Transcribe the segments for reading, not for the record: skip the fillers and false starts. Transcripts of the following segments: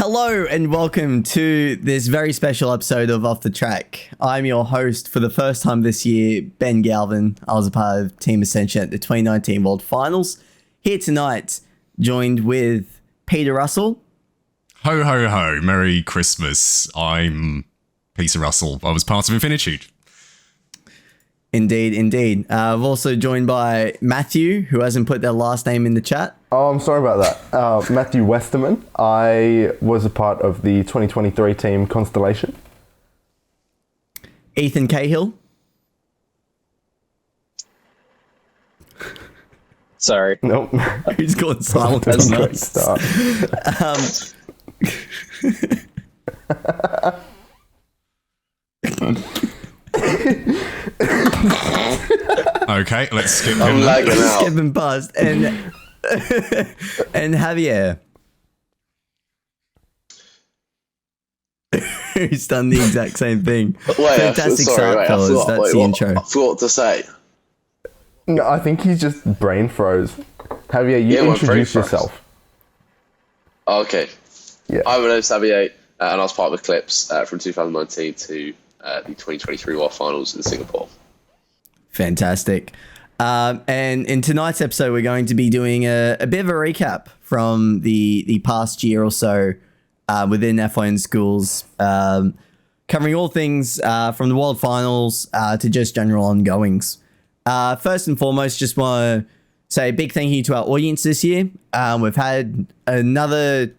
Hello and welcome to this very special episode of Off the Track. I'm your host for the first time this year, Ben Galvin. I was a part of Team Ascension at the 2019 World Finals. Here tonight, joined with Peter Russell. Ho, ho, ho. Merry Christmas. I'm Peter Russell. I was part of Infinitude. Indeed, indeed. I've also joined by Matthew, who hasn't put their last name in the chat. Oh, I'm sorry about that. Matthew Westerman. I was a part of the 2023 team Constellation. Ethan Cahill. Sorry. Nope. Who's gone silent? That's on a great us. Okay, let's skip I'm him. lagging out. Skipping past. And and Javier. Who's done the exact same thing. Fantastic start, fellas. That's the intro. I forgot what to say. No, I think he's just brain froze. Javier, you Yeah, my brain introduce froze. yourself. Okay. Yeah. I'm Xavier, and I was part of Eclipse from 2019 to the 2023 World Finals in Singapore. Fantastic. And in tonight's episode, we're going to be doing a bit of a recap from the past year or so within F1 schools, covering all things from the World Finals to just general ongoings. First and foremost, just want to say a big thank you to our audience this year. We've had another,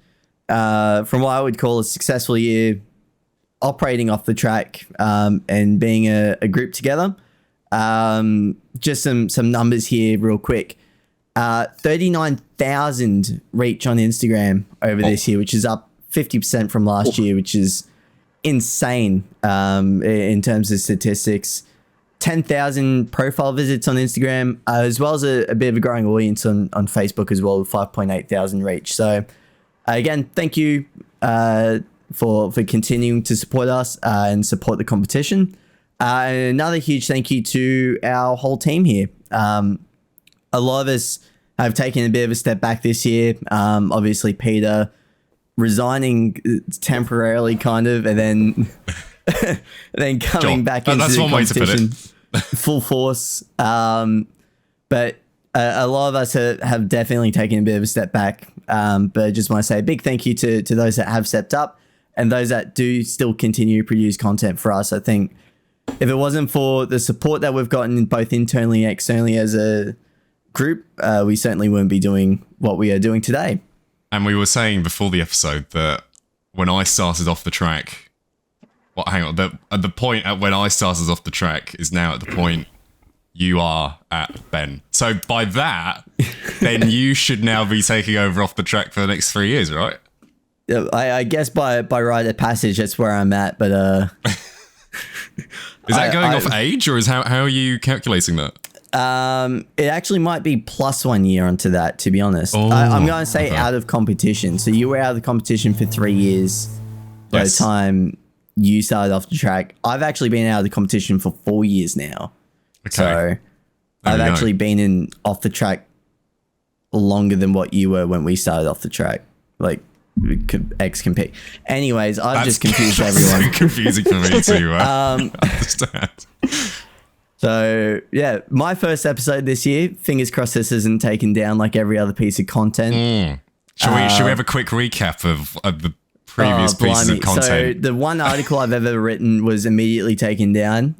from what I would call a successful year, operating off the track and being a group together. Just some numbers here real quick. 39,000 reach on Instagram over this year, which is up 50% from last year, which is insane in terms of statistics. 10,000 profile visits on Instagram, as well as a bit of a growing audience on Facebook as well, with 5.8 thousand reach. So again, thank you for continuing to support us and support the competition. Another huge thank you to our whole team here. A lot of us have taken a bit of a step back this year. Obviously, Peter resigning temporarily, kind of, and then and then coming back into the competition full force. But a lot of us have definitely taken a bit of a step back. But I just want to say a big thank you to those that have stepped up and those that do still continue to produce content for us. I think if it wasn't for the support that we've gotten both internally and externally as a group, we certainly wouldn't be doing what we are doing today. And we were saying before the episode that when I started off the track, the point at when I started off the track is now at the point you are at, Ben. So by that, then you should now be taking over off the track for the next 3 years, right? I guess by rite of passage, that's where I'm at. But is that going off age, or is how are you calculating that? It actually might be plus 1 year onto that, to be honest. Oh, I'm going to say out of competition. So you were out of the competition for 3 years by the time you started off the track. I've actually been out of the competition for 4 years now. Okay. So I've actually been off the track longer than what you were when we started off the track. Like, compete. Anyways, I've just confused everyone. So confusing for me to understand. So yeah, my first episode this year. Fingers crossed this isn't taken down like every other piece of content. Should we have a quick recap of the previous pieces of content? So the one article I've ever written was immediately taken down.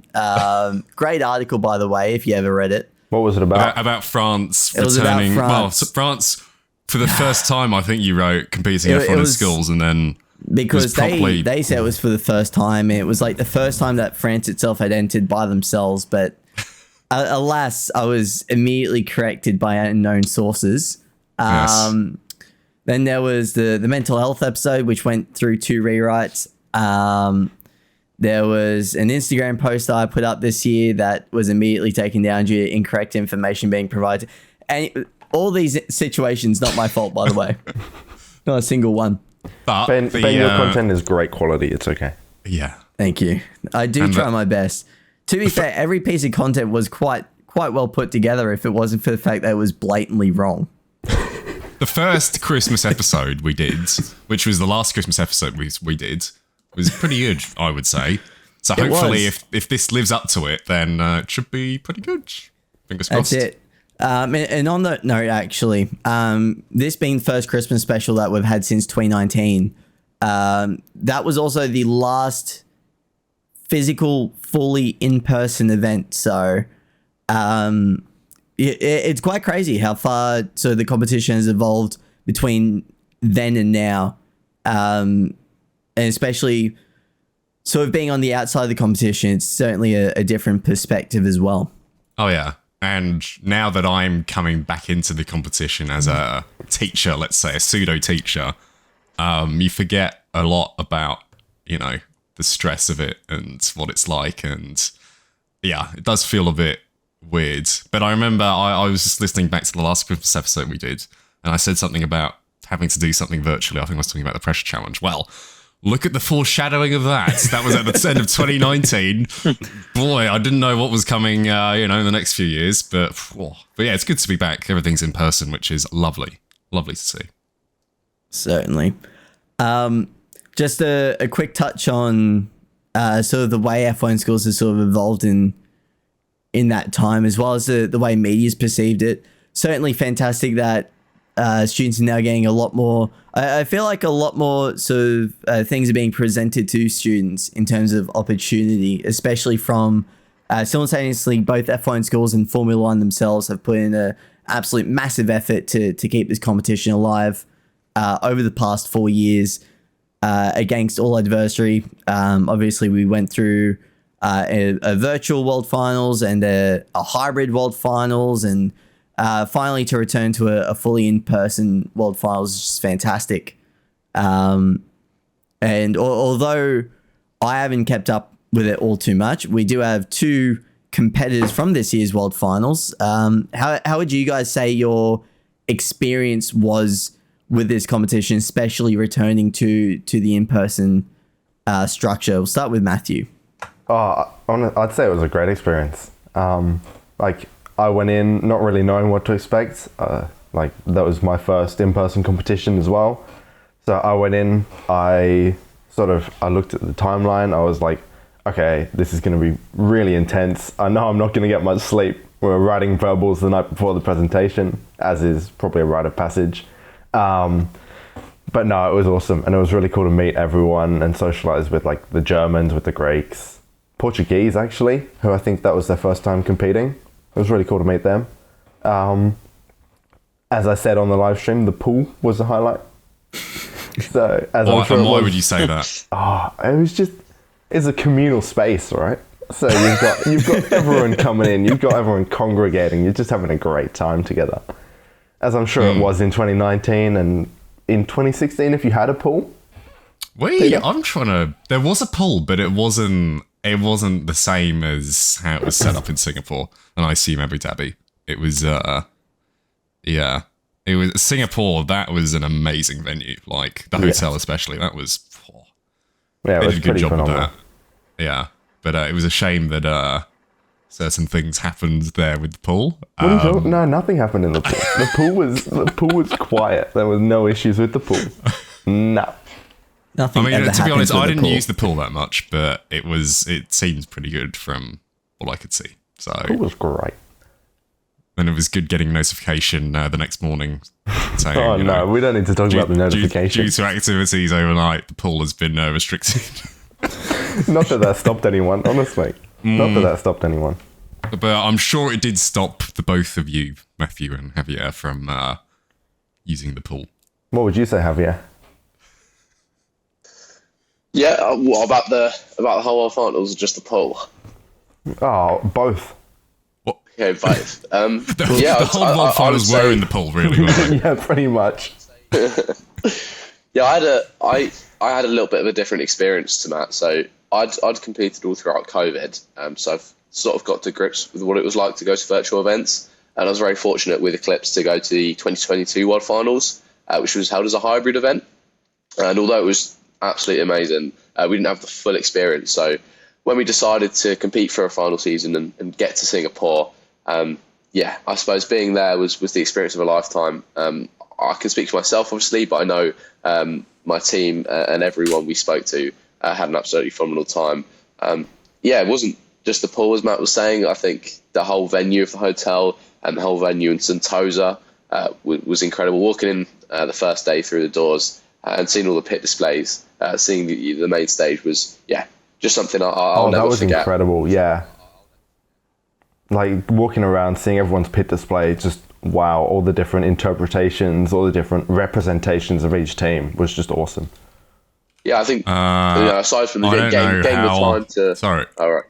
Great article, by the way, if you ever read it. What was it about? About France It was about returning. France. Well, France for the first time, I think you wrote competing F1 in schools, and then because properly... they said it was for the first time. It was like the first time that France itself had entered by themselves, but alas, I was immediately corrected by unknown sources. Yes. Then there was the mental health episode, which went through 2 rewrites. There was an Instagram post that I put up this year that was immediately taken down due to incorrect information being provided. And all these situations, not my fault, by the way. Not a single one. But Ben, your content is great quality. It's okay. Yeah. Thank you. I do try my best. To be fair, every piece of content was quite well put together if it wasn't for the fact that it was blatantly wrong. the first Christmas episode we did, which was the last Christmas episode we did, was pretty good, I would say. So hopefully, if this lives up to it, then it should be pretty good. Fingers crossed. That's it. And on that note, actually, this being the first Christmas special that we've had since 2019, that was also the last physical, fully in-person event. So it's quite crazy how far the competition has evolved between then and now, and especially sort of being on the outside of the competition. It's certainly a different perspective as well. Oh yeah. And now that I'm coming back into the competition as a teacher, let's say a pseudo teacher, you forget a lot about, the stress of it and what it's like. And yeah, it does feel a bit weird. But I remember I was just listening back to the last Christmas episode we did, and I said something about having to do something virtually. I think I was talking about the pressure challenge. Well, look at the foreshadowing of that. That was at the end of 2019. Boy, I didn't know what was coming, in the next few years. But yeah, it's good to be back. Everything's in person, which is lovely. Lovely to see. Certainly. Just a quick touch on sort of the way F1 schools has sort of evolved in that time, as well as the way media's perceived it. Certainly fantastic that students are now getting a lot more. I feel like a lot more sort of things are being presented to students in terms of opportunity, especially from simultaneously both F1 schools and Formula One themselves have put in an absolute massive effort to keep this competition alive over the past 4 years against all adversary. Obviously, we went through a virtual World Finals and a hybrid World Finals, and finally to return to a fully in-person World Finals is just fantastic. And although I haven't kept up with it all too much, we do have two competitors from this year's World Finals. How would you guys say your experience was with this competition, especially returning to the in-person structure? We'll start with Matthew. I'd say it was a great experience. I went in not really knowing what to expect. That was my first in-person competition as well. So I went in, I looked at the timeline. I was like, okay, this is going to be really intense. I know I'm not going to get much sleep. We were writing verbals the night before the presentation, as is probably a rite of passage. But no, it was awesome. And it was really cool to meet everyone and socialize with the Germans, with the Greeks, Portuguese actually, who I think that was their first time competing. It was really cool to meet them. As I said on the live stream, the pool was the highlight. So, why would you say that? It's a communal space, right? So you've got everyone coming in, you've got everyone congregating, you're just having a great time together. As I'm sure it was in 2019 and in 2016 if you had a pool. There was a pool, but it wasn't the same as how it was set up in Singapore, and I assume Abu Dhabi. It was it was Singapore. That was an amazing venue, the hotel especially. That was it was a good job with that. Yeah, but it was a shame that certain things happened there with the pool. No, nothing happened in the pool. The pool was quiet. There was no issues with the pool. No. Nothing. To be honest, I didn't use the pool that much, but it seemed pretty good from what I could see. So the pool was great. And it was good getting a notification the next morning saying, we don't need to talk about the notification. Due to activities overnight, the pool has been restricted. Not that stopped anyone, honestly. Not that stopped anyone. But I'm sure it did stop the both of you, Matthew and Javier, from using the pool. What would you say, Javier? Yeah, what about the whole World Finals or just the poll? Oh, both. What? Okay, both. The whole World Finals were in the poll, really, weren't they? Yeah, pretty much. Yeah, I had a little bit of a different experience to Matt. So I'd competed all throughout COVID, so I've sort of got to grips with what it was like to go to virtual events, and I was very fortunate with Eclipse to go to the 2022 World Finals, which was held as a hybrid event. And although it was absolutely amazing, we didn't have the full experience. So when we decided to compete for a final season and get to Singapore, I suppose being there was the experience of a lifetime. I can speak for myself, obviously, but I know my team and everyone we spoke to had an absolutely phenomenal time. It wasn't just the pool, as Matt was saying. I think the whole venue of the hotel and the whole venue in Sentosa was incredible. Walking in the first day through the doors and seeing all the pit displays, seeing the main stage was, just something I'll never forget. That was incredible, yeah. Like walking around, seeing everyone's pit display, just wow, all the different interpretations, all the different representations of each team was just awesome. Yeah, I think aside from the game the time to... Sorry. All right.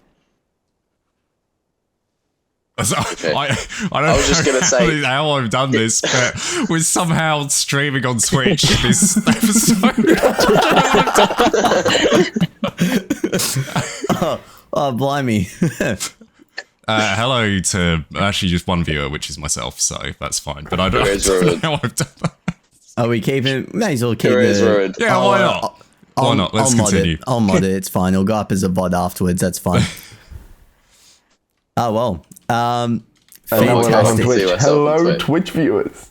So, Okay. I I was just going to say... how I've done this, but we're somehow streaming on Twitch this episode. Oh, blimey. Hello to actually just one viewer, which is myself, so that's fine. But I don't know how I've done that. Are we keeping... May as well keep ruined. Yeah, why not? Why not? Let's continue. I'll mod it. It's fine. It'll go up as a VOD afterwards. That's fine. Oh, well. Fantastic. Hello, Twitch viewers.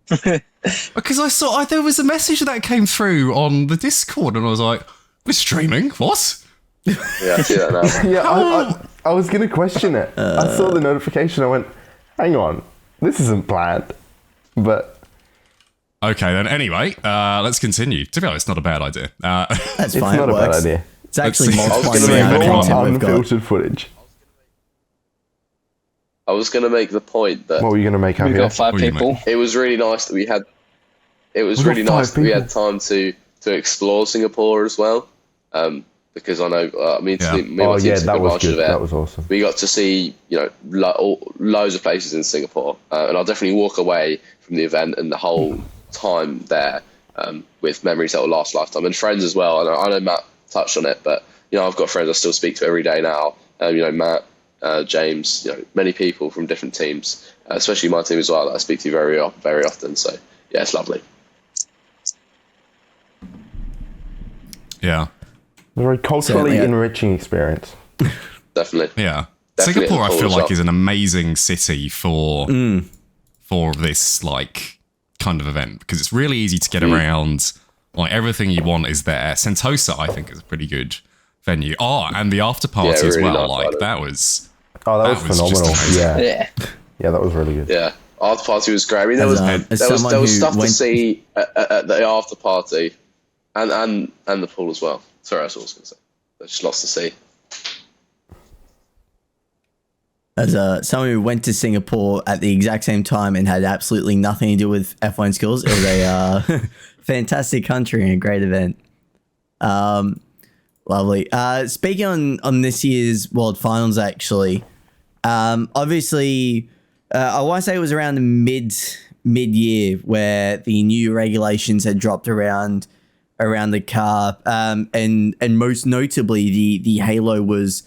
Because I saw there was a message that came through on the Discord, and I was like, "We're streaming? What?" Yeah, I see that now. Yeah, I was going to question it. I saw the notification. I went, hang on, this isn't planned. But Okay, then. Anyway, let's continue. To be honest, it's not a bad idea. That's it's fine. not It a bad works. idea. It's actually Let's see. multiplying the amount of Raw content we've got. unfiltered footage. I was going to make the point that What were you going to make, We Javier? got 5 What do you people. it was really nice that we had. It was We've got really nice 5 that we people. had time to explore Singapore as well, because I know me and Yeah. my Oh, team yeah, took that was advantage good. of it. That was awesome. We got to see loads of places in Singapore, and I'll definitely walk away from the event and the whole time there with memories that will last a lifetime, and friends as well. And I know Matt touched on it, but I've got friends I still speak to every day now. Matt, James, many people from different teams, especially my team as well, that I speak to very often. So yeah, it's lovely. Yeah, A very culturally Certainly, yeah. enriching experience. Definitely. yeah. Definitely Singapore, I cool feel as like, well. is an amazing city for this like kind of event because it's really easy to get around. Like everything you want is there. Sentosa, I think, is a pretty good venue. Oh, and the after party Yeah, as really well. nice, Like that was. Oh, that was just phenomenal. amazing. Yeah. Yeah. Yeah, that was really good. Yeah, after party was great. I mean, there As, was as someone who stuff to went- see at the after party, and the pool as well. Sorry, that's what I was going to say. There's just lots to see. As someone who went to Singapore at the exact same time and had absolutely nothing to do with F1 skills, it was a fantastic country and a great event. Lovely. Speaking on this year's World Finals, actually, obviously, I want to say it was around the mid-year where the new regulations had dropped around the car, and most notably, the Halo was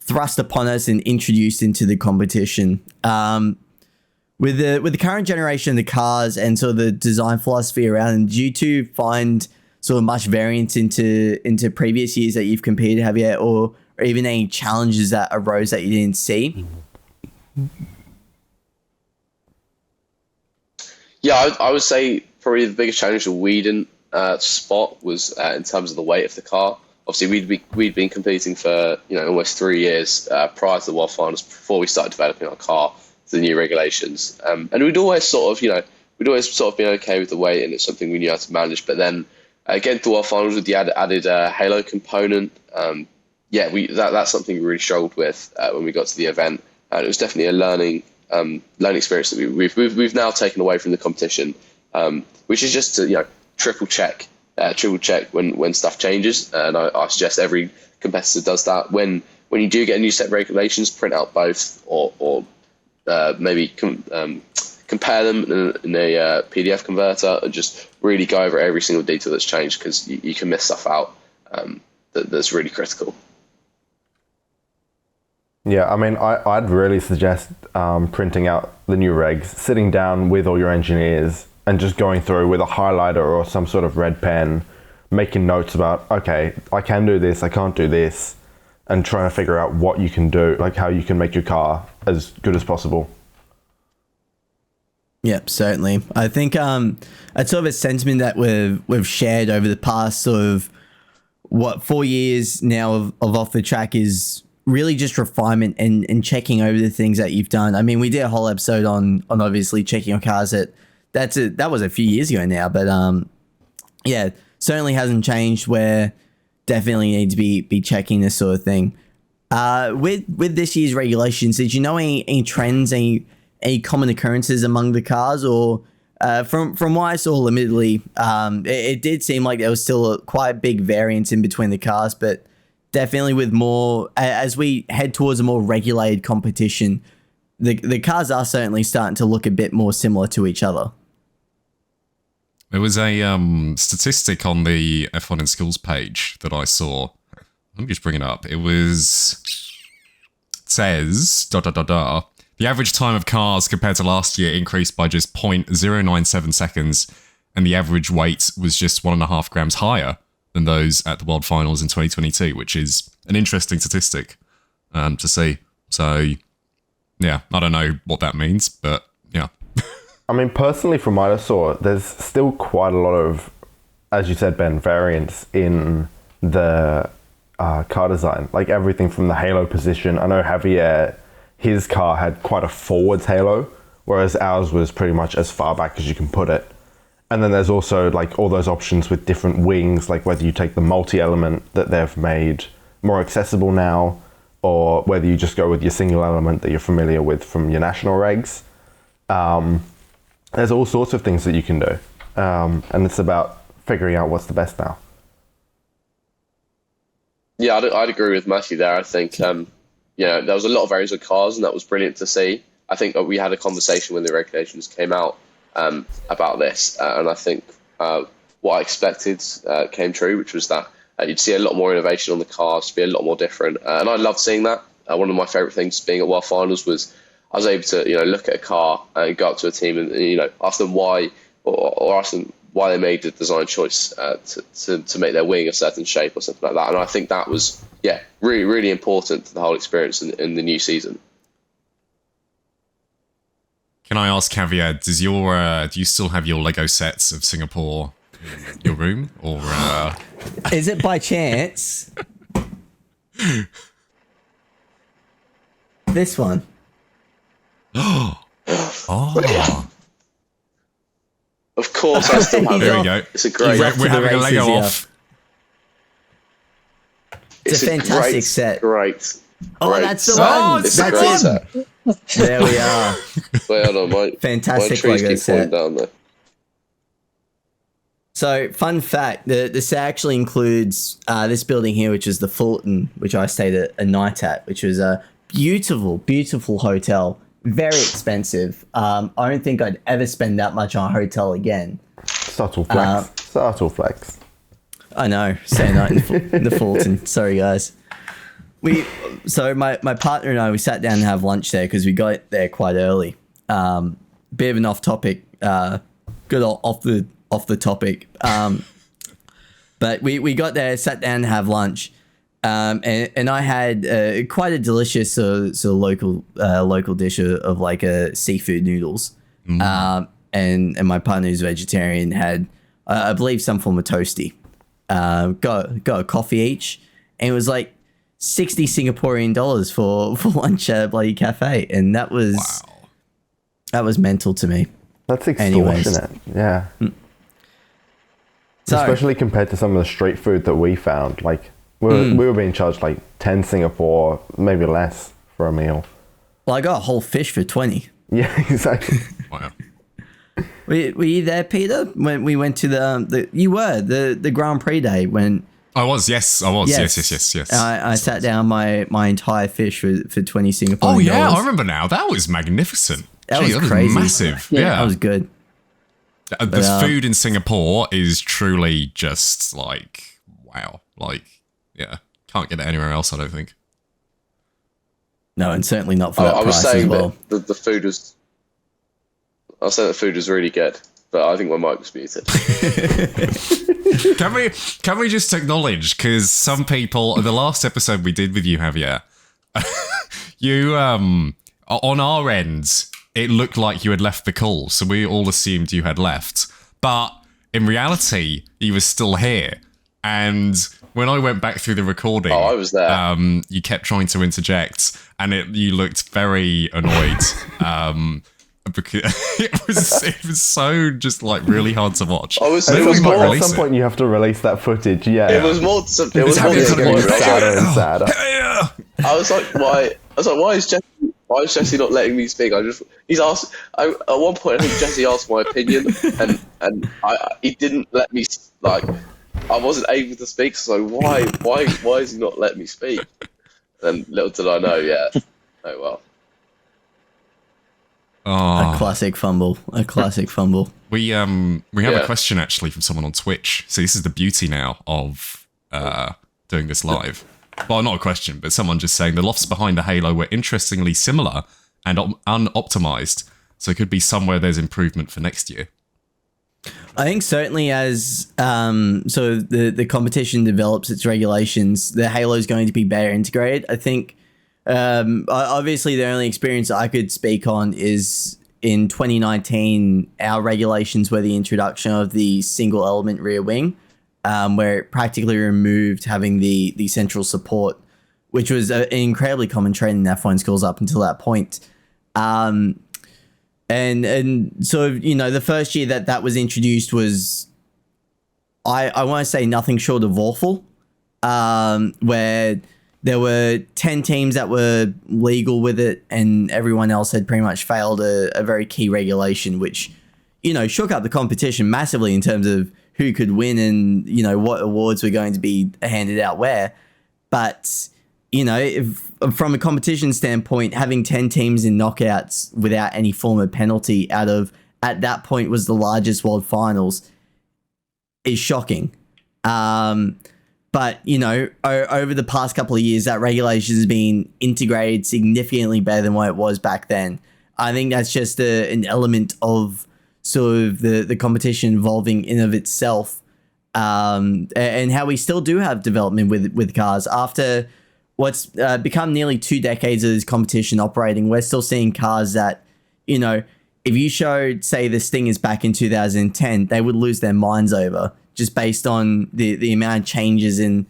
thrust upon us and introduced into the competition. With the current generation of the cars and sort of the design philosophy around them, do you two find sort of much variance into previous years that you've competed, Javier, or even any challenges that arose that you didn't see? Yeah, I would say probably the biggest challenge that we didn't spot was in terms of the weight of the car. Obviously, we'd been competing for almost 3 years prior to the World Finals before we started developing our car to the new regulations, and we'd always sort of been okay with the weight, and it's something we knew how to manage. But then again, the World Finals with the added Halo component, that's something we really struggled with when we got to the event, and it was definitely a learning experience that we've now taken away from the competition, which is just to triple check when stuff changes, and I suggest every competitor does that. When you do get a new set of regulations, print out both, or maybe compare them in a PDF converter, and just really go over every single detail that's changed, because you can miss stuff out that's really critical. Yeah, I mean, I'd really suggest printing out the new regs, sitting down with all your engineers and just going through with a highlighter or some sort of red pen, making notes about, okay, I can do this, I can't do this, and trying to figure out what you can do, like how you can make your car as good as possible. Yep, certainly. I think it's sort of a sentiment that we've shared over the past sort of 4 years now of off the track is really just refinement and checking over the things that you've done. I mean, we did a whole episode on obviously checking your cars. That was a few years ago now, but yeah, certainly hasn't changed. Where definitely need to be checking this sort of thing. With this year's regulations, did you know any trends, any common occurrences among the cars, or from what I saw limitedly, it did seem like there was still quite a big variance in between the cars, but definitely with more, as we head towards a more regulated competition, the cars are certainly starting to look a bit more similar to each other. There was a statistic on the F1 in Schools page that I saw. Let me just bring it up. It says, the average time of cars compared to last year increased by just 0.097 seconds, and the average weight was just 1.5 grams higher than those at the World Finals in 2022, which is an interesting statistic to see. So, yeah, I don't know what that means, but yeah. I mean, personally, from what I saw, there's still quite a lot of, as you said, Ben, variance in the car design. Like everything from the halo position. I know Javier, his car had quite a forwards halo, whereas ours was pretty much as far back as you can put it. And then there's also like all those options with different wings, like whether you take the multi-element that they've made more accessible now, or whether you just go with your single element that you're familiar with from your national regs. There's all sorts of things that you can do. And it's about figuring out what's the best now. Yeah, I'd agree with Matthew there. I think, there was a lot of various cars, and that was brilliant to see. I think we had a conversation when the regulations came out about this, and I think what I expected came true, which was that you'd see a lot more innovation on the cars, be a lot more different, and I loved seeing that. One of my favourite things being at World Finals was I was able to look at a car and go up to a team and ask them why, or ask them why they made the design choice to make their wing a certain shape or something like that. And I think that was really, really important to the whole experience in the new season. Can I ask, Javier, do you still have your Lego sets of Singapore in your room, or is it by chance this one? Oh. Of course, I still have it. There we go. It's a great. We're having a Lego off. It's a fantastic set. Great. Oh, that's the one. It's a great set. There we are. Wait, hold on, Fantastic my trees Lego keep falling set. down there. So, fun fact, the set actually includes this building here, which is the Fulton, which I stayed a night at, which was a beautiful, beautiful hotel. Very expensive. I don't think I'd ever spend that much on a hotel again. Subtle flex. Subtle flex. I know. Stay night in the Fulton. Sorry, guys. So my partner and I, we sat down to have lunch there because we got there quite early. Bit of an off topic. Good off the topic. But we got there, sat down to have lunch. And I had quite a delicious sort of local dish of like a seafood noodles. And my partner who's vegetarian had I believe some form of toasty. Got a coffee each, and it was like 60 Singaporean dollars for lunch at a bloody cafe, and that was mental to me. That's extortionate. Yeah. So, especially compared to some of the street food that we found, like. We were being charged like 10 Singapore, maybe less, for a meal. Well, I got a whole fish for 20. Yeah, exactly. Wow. Were you there, Peter? When we went to the Grand Prix day when I was, yes. Yes. I sat down my entire fish for 20 Singapore. Oh yeah, I remember now. That was magnificent. That Gee, was crazy. Massive. Yeah, that was good. The food in Singapore is truly just like wow. Like. Yeah, can't get it anywhere else, I don't think. No, and certainly not for that I was price as saying well. that the food was. I was saying the food was really good, but I think my mic was muted. Can we just acknowledge, because some people, the last episode we did with you, Javier, you on our end, it looked like you had left the call, so we all assumed you had left. But in reality, you were still here. And when I went back through the recording, I was there. You kept trying to interject, and you looked very annoyed. Because it was so just like really hard to watch. I was. At It was more. at some point, you have to release that footage. Yeah, It was more. It was more. getting sadder and sadder. I was like, why? I was like, why is Jesse not letting me speak? He's asked. At one point, I think Jesse asked my opinion, and he didn't let me. Like, I wasn't able to speak. So why is he not letting me speak? And little did I know, yeah. Oh well. A classic fumble. A classic fumble. We have a question actually from someone on Twitch. So this is the beauty now of doing this live. Well, not a question, but someone just saying the lofts behind the Halo were interestingly similar and unoptimized, so it could be somewhere there's improvement for next year. I think certainly as so the competition develops its regulations, the Halo is going to be better integrated. I think obviously the only experience I could speak on is in 2019, our regulations were the introduction of the single element rear wing, where it practically removed having the central support, which was an incredibly common trend in F1 schools up until that point. And so, you know, the first year that was introduced was, I want to say nothing short of awful, where there were 10 teams that were legal with it and everyone else had pretty much failed a very key regulation, which, you know, shook up the competition massively in terms of who could win and, you know, what awards were going to be handed out where. But, you know, if, from a competition standpoint, having 10 teams in knockouts without any form of penalty out of, at that point, was the largest world finals is shocking. But, you know, over the past couple of years, that regulation has been integrated significantly better than what it was back then. I think that's just an element of sort of the competition evolving in of itself, and how we still do have development with cars. After what's become nearly 2 decades of this competition operating, we're still seeing cars that, you know, if you showed, say, the Stingers back in 2010, they would lose their minds over, just based on the amount of changes in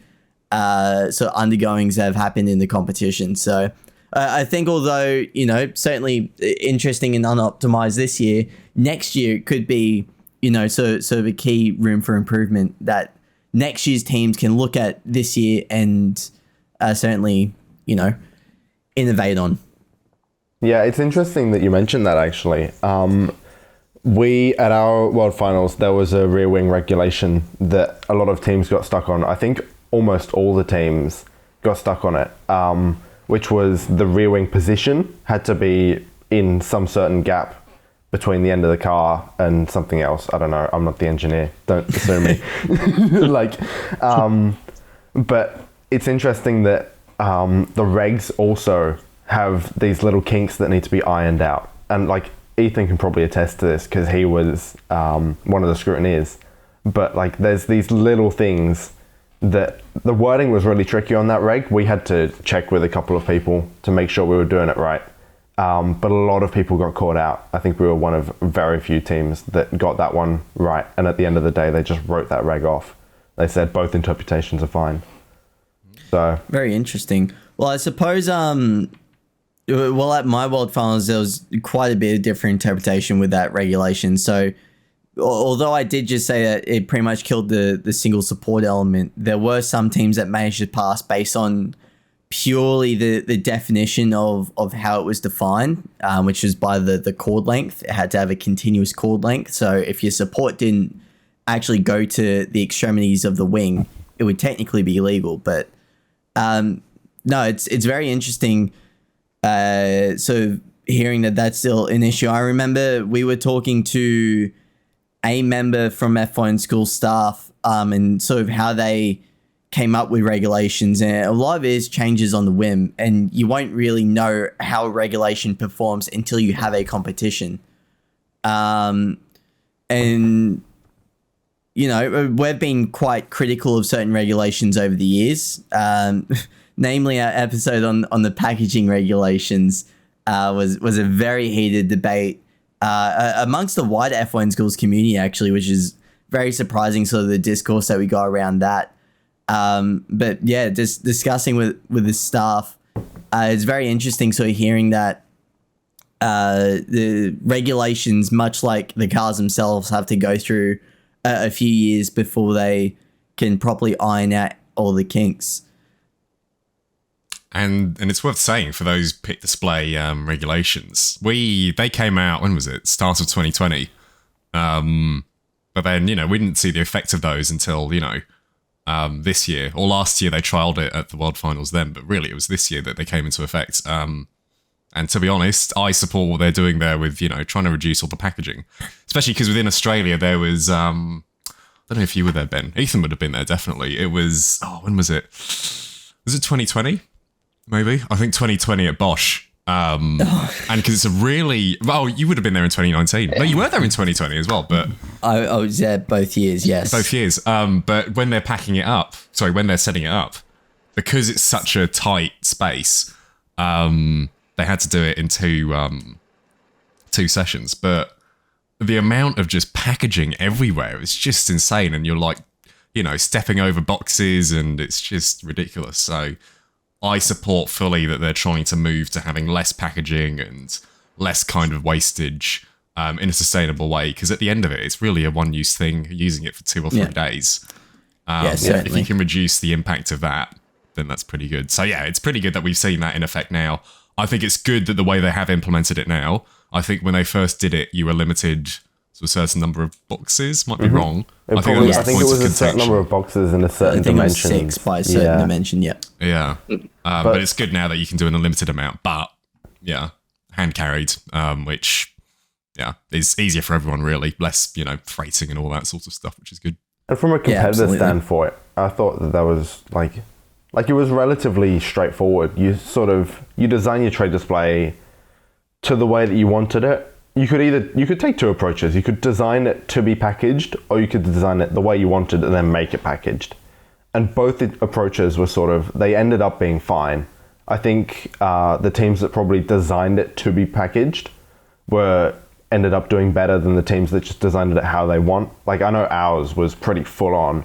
sort of undergoings that have happened in the competition. So I think although, you know, certainly interesting and unoptimized this year, next year it could be, you know, sort of a key room for improvement that next year's teams can look at this year and certainly, you know, innovate on. Yeah, it's interesting that you mentioned that actually. We, at our World Finals, there was a rear wing regulation that a lot of teams got stuck on. I think almost all the teams got stuck on it, which was the rear wing position had to be in some certain gap between the end of the car and something else. I don't know. I'm not the engineer. Don't assume me. But it's interesting that the regs also have these little kinks that need to be ironed out. And like Ethan can probably attest to this because he was one of the scrutineers. But like there's these little things that the wording was really tricky on that reg. We had to check with a couple of people to make sure we were doing it right. But a lot of people got caught out. I think we were one of very few teams that got that one right. And at the end of the day, they just wrote that reg off. They said both interpretations are fine. So very interesting. Well, I suppose, well, at my World Finals, there was quite a bit of different interpretation with that regulation. So although I did just say that it pretty much killed the single support element, there were some teams that managed to pass based on purely the definition of how it was defined, which was by the chord length. It had to have a continuous chord length. So if your support didn't actually go to the extremities of the wing, it would technically be illegal. But no, it's very interesting. So hearing that that's still an issue. I remember we were talking to a member from F1 school staff, and sort of how they came up with regulations, and a lot of it is changes on the whim, and you won't really know how a regulation performs until you have a competition. And you know, we've been quite critical of certain regulations over the years, namely our episode on the packaging regulations. was a very heated debate amongst the wider F1 schools community, actually, which is very surprising, sort of the discourse that we got around that. But yeah, just discussing with the staff, it's very interesting sort of hearing that the regulations, much like the cars themselves, have to go through a few years before they can properly iron out all the kinks. And it's worth saying for those pit display regulations, they came out, when was it? Start of 2020. But then, we didn't see the effect of those until, this year. Or last year they trialled it at the World Finals then, but really it was this year that they came into effect. And to be honest, I support what they're doing there with, trying to reduce all the packaging. Especially because within Australia there was, I don't know if you were there, Ben. Ethan would have been there, definitely. It was, when was it? Was it 2020? Maybe. I think 2020 at Bosch. And because it's a really... Well, you would have been there in 2019. No, you were there in 2020 as well, but... I was there both years, yes. Both years. But when they're packing it up... Sorry, when they're setting it up, because it's such a tight space, they had to do it in two sessions. But the amount of just packaging everywhere is just insane. And you're like, stepping over boxes, and it's just ridiculous. So... I support fully that they're trying to move to having less packaging and less kind of wastage in a sustainable way. Because at the end of it, it's really a one-use thing, using it for 2 or 3 days. If you can reduce the impact of that, then that's pretty good. So yeah, it's pretty good that we've seen that in effect now. I think it's good that the way they have implemented it now. I think when they first did it, you were limited to a certain number of boxes. Might be wrong. I think it was a certain number of boxes in a certain dimension. 6 by a certain dimension, Yeah. But it's good now that you can do an unlimited amount. But, yeah, hand carried, which, is easier for everyone, really. Less, freighting and all that sort of stuff, which is good. And from a competitor standpoint, I thought that was, like it was relatively straightforward. You design your trade display to the way that you wanted it. You could take 2 approaches. You could design it to be packaged, or you could design it the way you wanted and then make it packaged. And both the approaches were they ended up being fine. I think the teams that probably designed it to be packaged ended up doing better than the teams that just designed it how they want. Like, I know ours was pretty full on,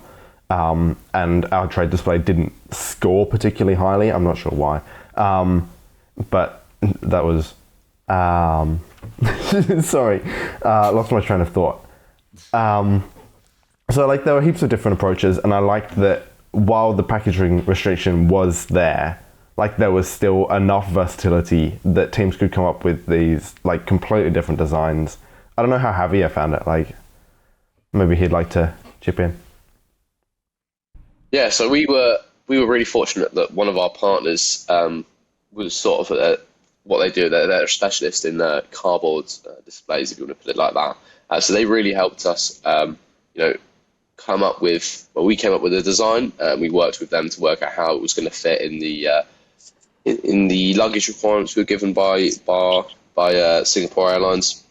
and our trade display didn't score particularly highly. I'm not sure why. But that was... sorry, lost my train of thought. So there were heaps of different approaches, and I liked that while the packaging restriction was there, there was still enough versatility that teams could come up with these completely different designs. I don't know how Javier found it. Maybe he'd like to chip in. Yeah, so we were really fortunate that one of our partners was sort of what they do. They're a specialist in cardboard displays, if you want to put it like that. So they really helped us, come up with. Well, we came up with a design, and we worked with them to work out how it was going to fit in the luggage requirements we were given by Singapore Airlines.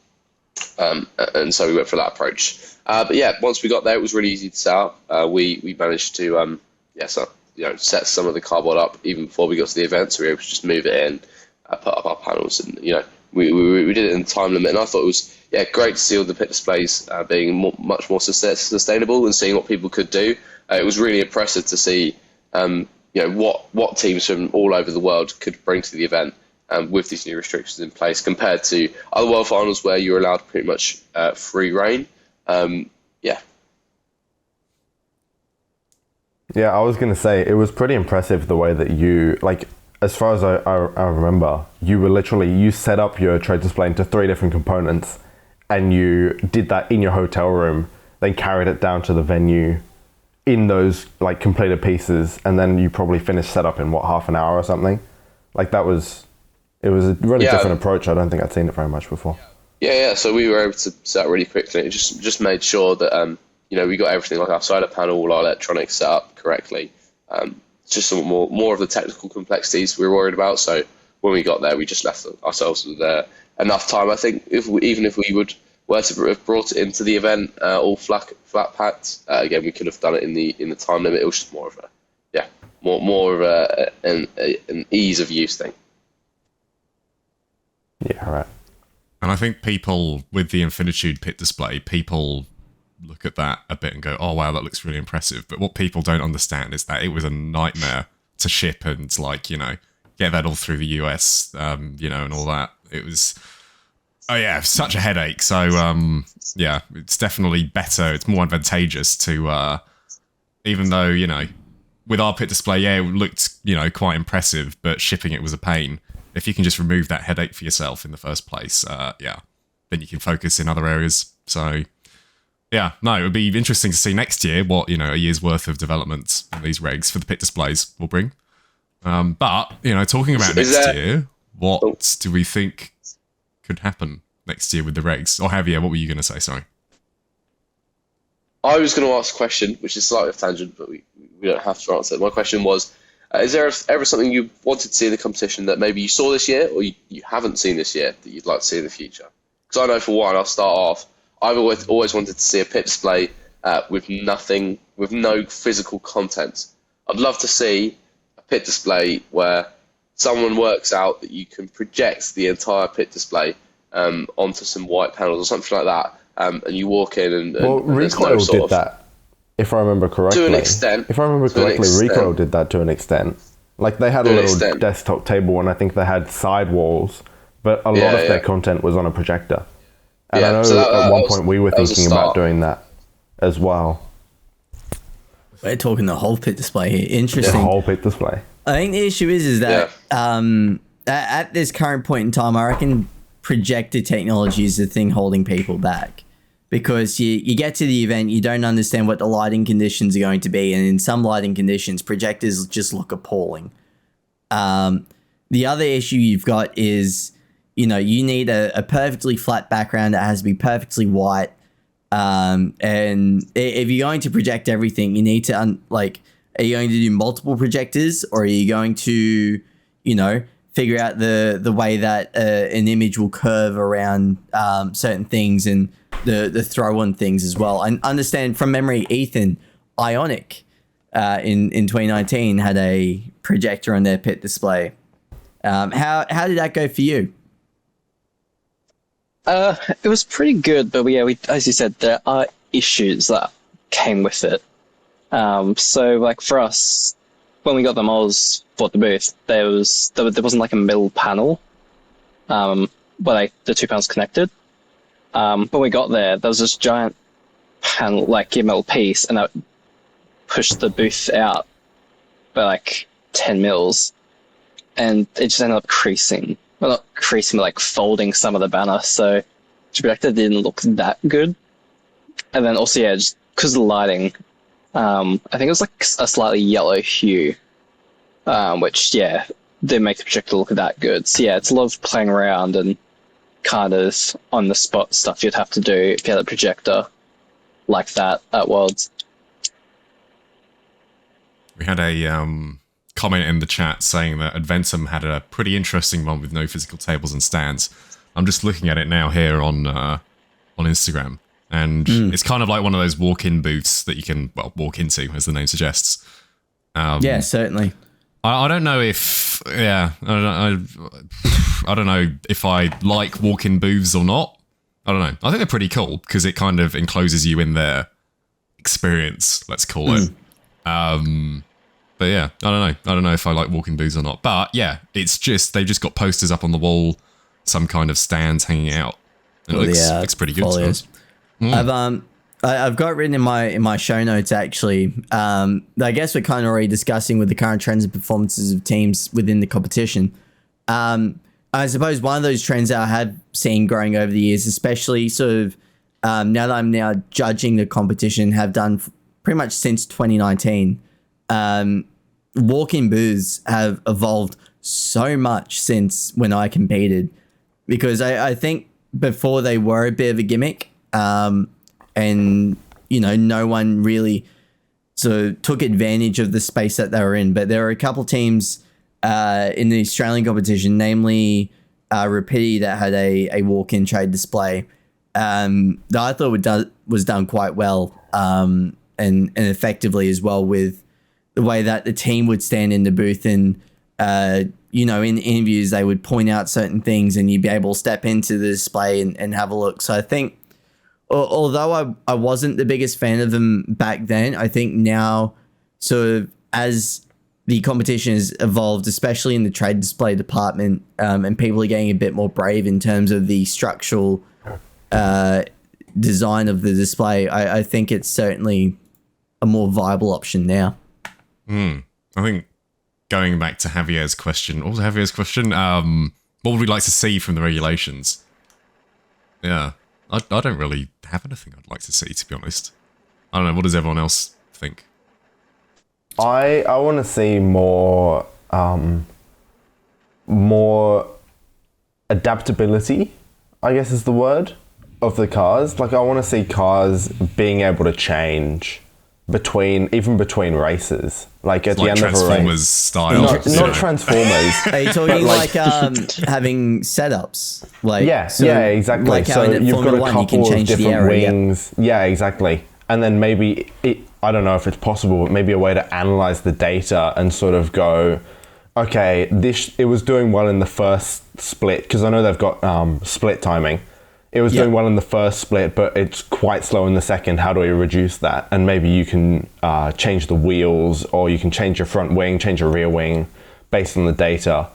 And so we went for that approach. But yeah, once we got there, it was really easy to set up. We managed to set some of the cardboard up even before we got to the event, so we were able to just move it in. Put up our panels, and we did it in the time limit. And I thought it was great to see all the pit displays being much more sustainable and seeing what people could do. It was really impressive to see what teams from all over the world could bring to the event with these new restrictions in place, compared to other World Finals where you're allowed pretty much free reign. Yeah, I was going to say, it was pretty impressive the way that you, as far as I remember, you set up your trade display into 3 different components, and you did that in your hotel room, then carried it down to the venue in those completed pieces, and then you probably finished setup in half an hour or something. It was a really different approach. I don't think I'd seen it very much before. Yeah. So we were able to set up really quickly. It just made sure that we got everything, our solar panel, all our electronics set up correctly. Just some more of the technical complexities we were worried about. So when we got there, we just left ourselves with enough time. I think even if we were to have brought it into the event all flat packed, again, we could have done it in the time limit. It was just more of an ease of use thing. Yeah, right. And I think people with the Infinitude pit display, people look at that a bit and go, "Oh wow, that looks really impressive." But what people don't understand is that it was a nightmare to ship and like get that all through the US, and all that. It was, oh yeah, such a headache. So yeah, it's definitely better. It's more advantageous to, even though with our pit display, yeah, it looked quite impressive, but shipping it was a pain. If you can just remove that headache for yourself in the first place, then you can focus in other areas. So, yeah, no, it would be interesting to see next year what, a year's worth of development in these regs for the pit displays will bring. But, talking about next year, what do we think could happen next year with the regs? Or Javier, what were you going to say? Sorry. I was going to ask a question, which is slightly off tangent, but we don't have to answer it. My question was, is there ever something you wanted to see in the competition that maybe you saw this year or you haven't seen this year that you'd like to see in the future? Because I know for one, I'll start off, I've always wanted to see a pit display with no physical content. I'd love to see a pit display where someone works out that you can project the entire pit display onto some white panels or something like that, and you walk in and Recoil did that. If I remember correctly, to an extent. Recoil did that to an extent. Like they had a little desktop table, and I think they had side walls, but a lot of their content was on a projector. And I know at one point we were thinking about doing that as well. We're talking the whole pit display here. Interesting. The whole pit display. I think the issue is that at this current point in time, I reckon projector technology is the thing holding people back. Because you get to the event, you don't understand what the lighting conditions are going to be. And in some lighting conditions, projectors just look appalling. The other issue you've got is, you need a perfectly flat background that has to be perfectly white. And if you're going to project everything, you need to, are you going to do multiple projectors? Or are you going to, figure out the way that an image will curve around certain things and the throw-on things as well. I understand from memory, Ethan, Ionic in 2019 had a projector on their pit display. How did that go for you? It was pretty good, but we, as you said, there are issues that came with it. So like for us, when we got the models for the booth, there wasn't like a middle panel, where the two panels connected. When we got there was this giant panel, like a metal piece, and that pushed the booth out by like 10 mils, and it just ended up creasing. Well, not creasing, but like folding some of the banner, so the projector didn't look that good. And then also, just because of the lighting, I think it was like a slightly yellow hue, which, didn't make the projector look that good. So it's a lot of playing around and kind of on the spot stuff you'd have to do if you had a projector like that at Worlds. We had a comment in the chat saying that Adventum had a pretty interesting one with no physical tables and stands. I'm just looking at it now here on Instagram, and it's kind of like one of those walk-in booths that you can walk into, as the name suggests. Yeah, certainly. I don't know if I don't know if I like walk-in booths or not. I don't know. I think they're pretty cool because it kind of encloses you in their experience, let's call it. But yeah, I don't know. I don't know if I like walk-in booths or not. But yeah, it's just they've just got posters up on the wall, some kind of stands hanging out. It looks pretty good. I've got written in my show notes actually. I guess we're kind of already discussing with the current trends and performances of teams within the competition. I suppose one of those trends that I have seen growing over the years, especially sort of now that I'm now judging the competition, have done pretty much since 2019. Walk-in booths have evolved so much since when I competed, because I think before they were a bit of a gimmick. And, no one really sort of took advantage of the space that they were in. But there were a couple teams in the Australian competition, namely Rapidity, that had a walk-in trade display that I thought was done quite well and effectively as well, with the way that the team would stand in the booth and in interviews, they would point out certain things and you'd be able to step into the display and have a look. So I think, although I wasn't the biggest fan of them back then, I think now, sort of as the competition has evolved, especially in the trade display department, and people are getting a bit more brave in terms of the structural design of the display, I think it's certainly a more viable option now. I think going back to Javier's question, what was Javier's question? What would we like to see from the regulations? Yeah, I don't really have anything I'd like to see, to be honest. I don't know, what does everyone else think? I want to see more adaptability, I guess is the word, of the cars. Like, I want to see cars being able to change between races. Like at the end of a race. Transformers style. Not Transformers. Are you talking like having setups? Like yeah, exactly. Like how so in you've got Formula a 1, you can couple of change the different area. wings. Yeah, exactly. And then maybe I don't know if it's possible, but maybe a way to analyze the data and sort of go, okay, it was doing well in the first split, because I know they've got split timing. It was doing well in the first split, but it's quite slow in the second. How do we reduce that? And maybe you can change the wheels, or you can change your front wing, change your rear wing based on the data.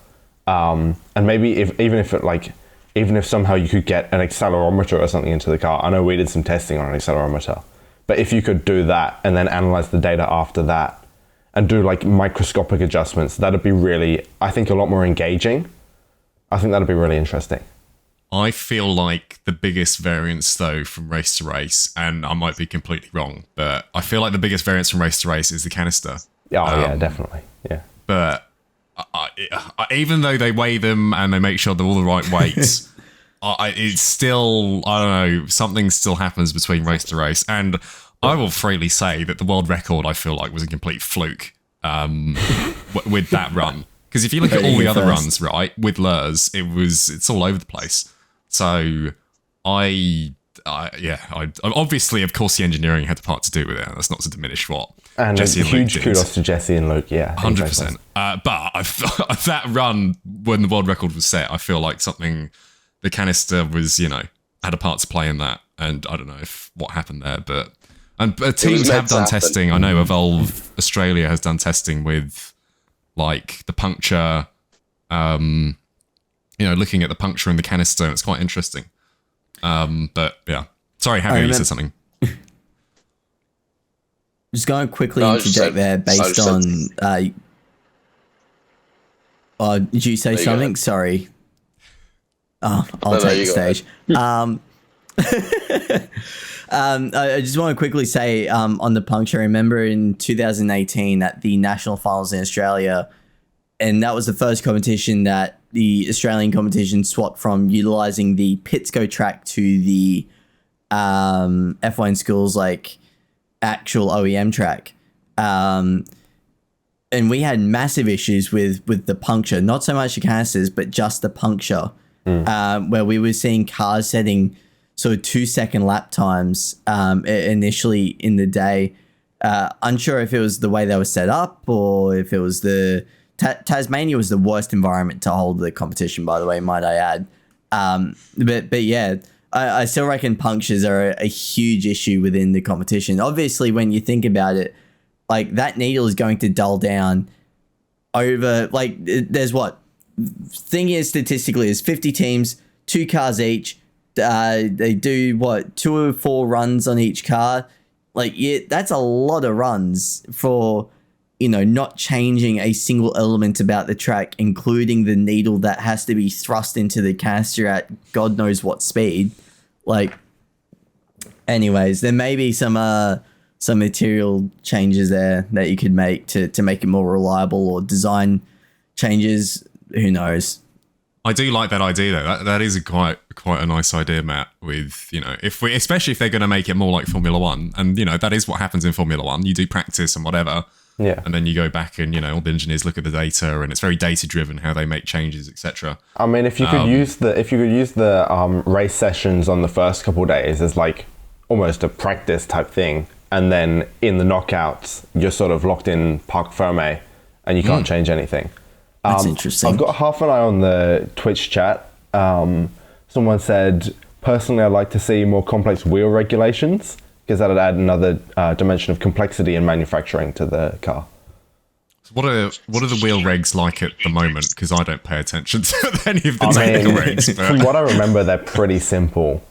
And maybe even if somehow you could get an accelerometer or something into the car. I know we did some testing on an accelerometer, but if you could do that and then analyze the data after that and do like microscopic adjustments, that'd be really, I think, a lot more engaging. I think that'd be really interesting. I feel like the biggest variance, though, from race to race, and I might be completely wrong, but I feel like the biggest variance from race to race is the canister. Yeah, definitely. Yeah. But even though they weigh them and they make sure they're all the right weights, it's still, I don't know, something still happens between race to race. And I will freely say that the world record, I feel like, was a complete fluke with that run. Because if you look at all the other runs, right, with Lurs, it's all over the place. So obviously, of course, the engineering had a part to do with it. That's not to diminish what and Jesse and huge Luke did. kudos to Jesse and Luke. Yeah, 100%. But that run when the world record was set, I feel like the canister was, had a part to play in that. And I don't know what happened there, but teams have done testing. I know Evolve Australia has done testing with like the puncture. Looking at the puncture in the canister, and it's quite interesting. But yeah, sorry, Javier, you said something. Just going to quickly interject there based on. Did you say something? Sorry. I'll take the stage. I just want to quickly say on the puncture, I remember in 2018 at the national finals in Australia, and that was the first competition that the Australian competition swapped from utilizing the Pitsco track to the F1 schools like actual OEM track. And we had massive issues with the puncture, not so much the canisters, but just the puncture, where we were seeing cars setting sort of 2-second lap times initially in the day. Unsure if it was the way they were set up or if it was Tasmania was the worst environment to hold the competition, by the way, might I add. But yeah, I still reckon punctures are a huge issue within the competition. Obviously, when you think about it, like that needle is going to dull down over, like, there's thing is statistically, there's 50 teams, 2 cars each. They do 2 or 4 runs on each car. Like, yeah, that's a lot of runs for, not changing a single element about the track, including the needle that has to be thrust into the canister at God knows what speed. Like, anyways, there may be some material changes there that you could make to make it more reliable, or design changes. Who knows? I do like that idea though. That is quite a nice idea, Matt. With especially if they're going to make it more like Formula One, and that is what happens in Formula One. You do practice and whatever, and then you go back and all the engineers look at the data, and it's very data driven how they make changes, etc. I mean, if you could use the race sessions on the first couple of days as like almost a practice type thing, and then in the knockouts you're sort of locked in parc ferme and you can't change anything. That's interesting. I've got half an eye on the Twitch chat. Someone said, personally, I'd like to see more complex wheel regulations because that would add another dimension of complexity in manufacturing to the car. What are the wheel regs like at the moment? Because I don't pay attention to any of the technical regs. But From what I remember, they're pretty simple.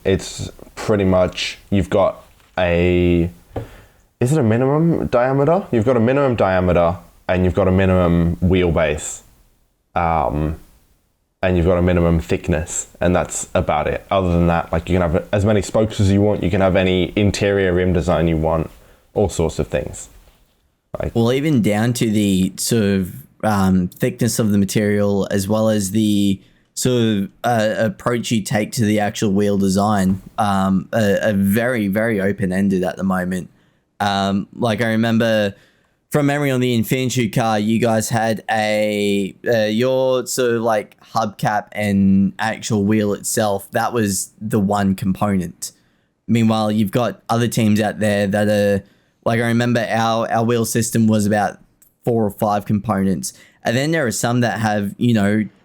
It's pretty much, you've got is it a minimum diameter? You've got a minimum diameter and you've got a minimum wheelbase. And you've got a minimum thickness, and that's about it. Other than that, like, you can have as many spokes as you want, you can have any interior rim design you want, all sorts of things. Well, even down to the sort of thickness of the material, as well as the sort of approach you take to the actual wheel design, are very, very open-ended at the moment. Like, I remember from memory on the Infinitude car, you guys had your sort of like hubcap and actual wheel itself. That was the one component. Meanwhile, you've got other teams out there that are, like, I remember our wheel system was about 4 or 5 components. And then there are some that have,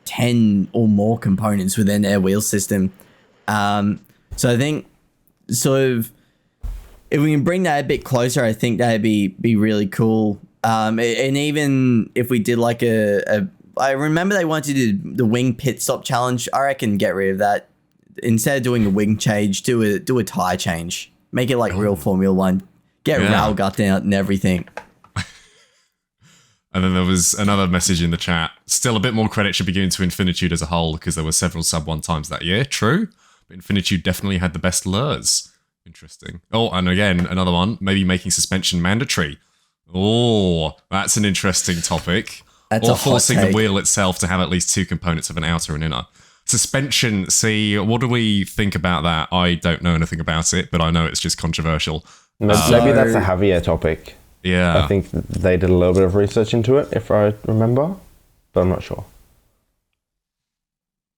10 or more components within their wheel system. So I think sort of, if we can bring that a bit closer, I think that'd be really cool. And even if we did like I remember they wanted to do the wing pit stop challenge. I reckon get rid of that. Instead of doing a wing change, do a tire change. Make it like real Formula One. Get railgut out and everything. And then there was another message in the chat. Still, a bit more credit should be given to Infinitude as a whole because there were several sub-1 times that year. True, but Infinitude definitely had the best lures. Interesting. Oh, and again, another one. Maybe making suspension mandatory. Oh, that's an interesting topic. That's or forcing the wheel itself to have at least 2 components of an outer and inner. Suspension, see, what do we think about that? I don't know anything about it, but I know it's just controversial. Maybe that's a Javier topic. Yeah. I think they did a little bit of research into it, if I remember, but I'm not sure.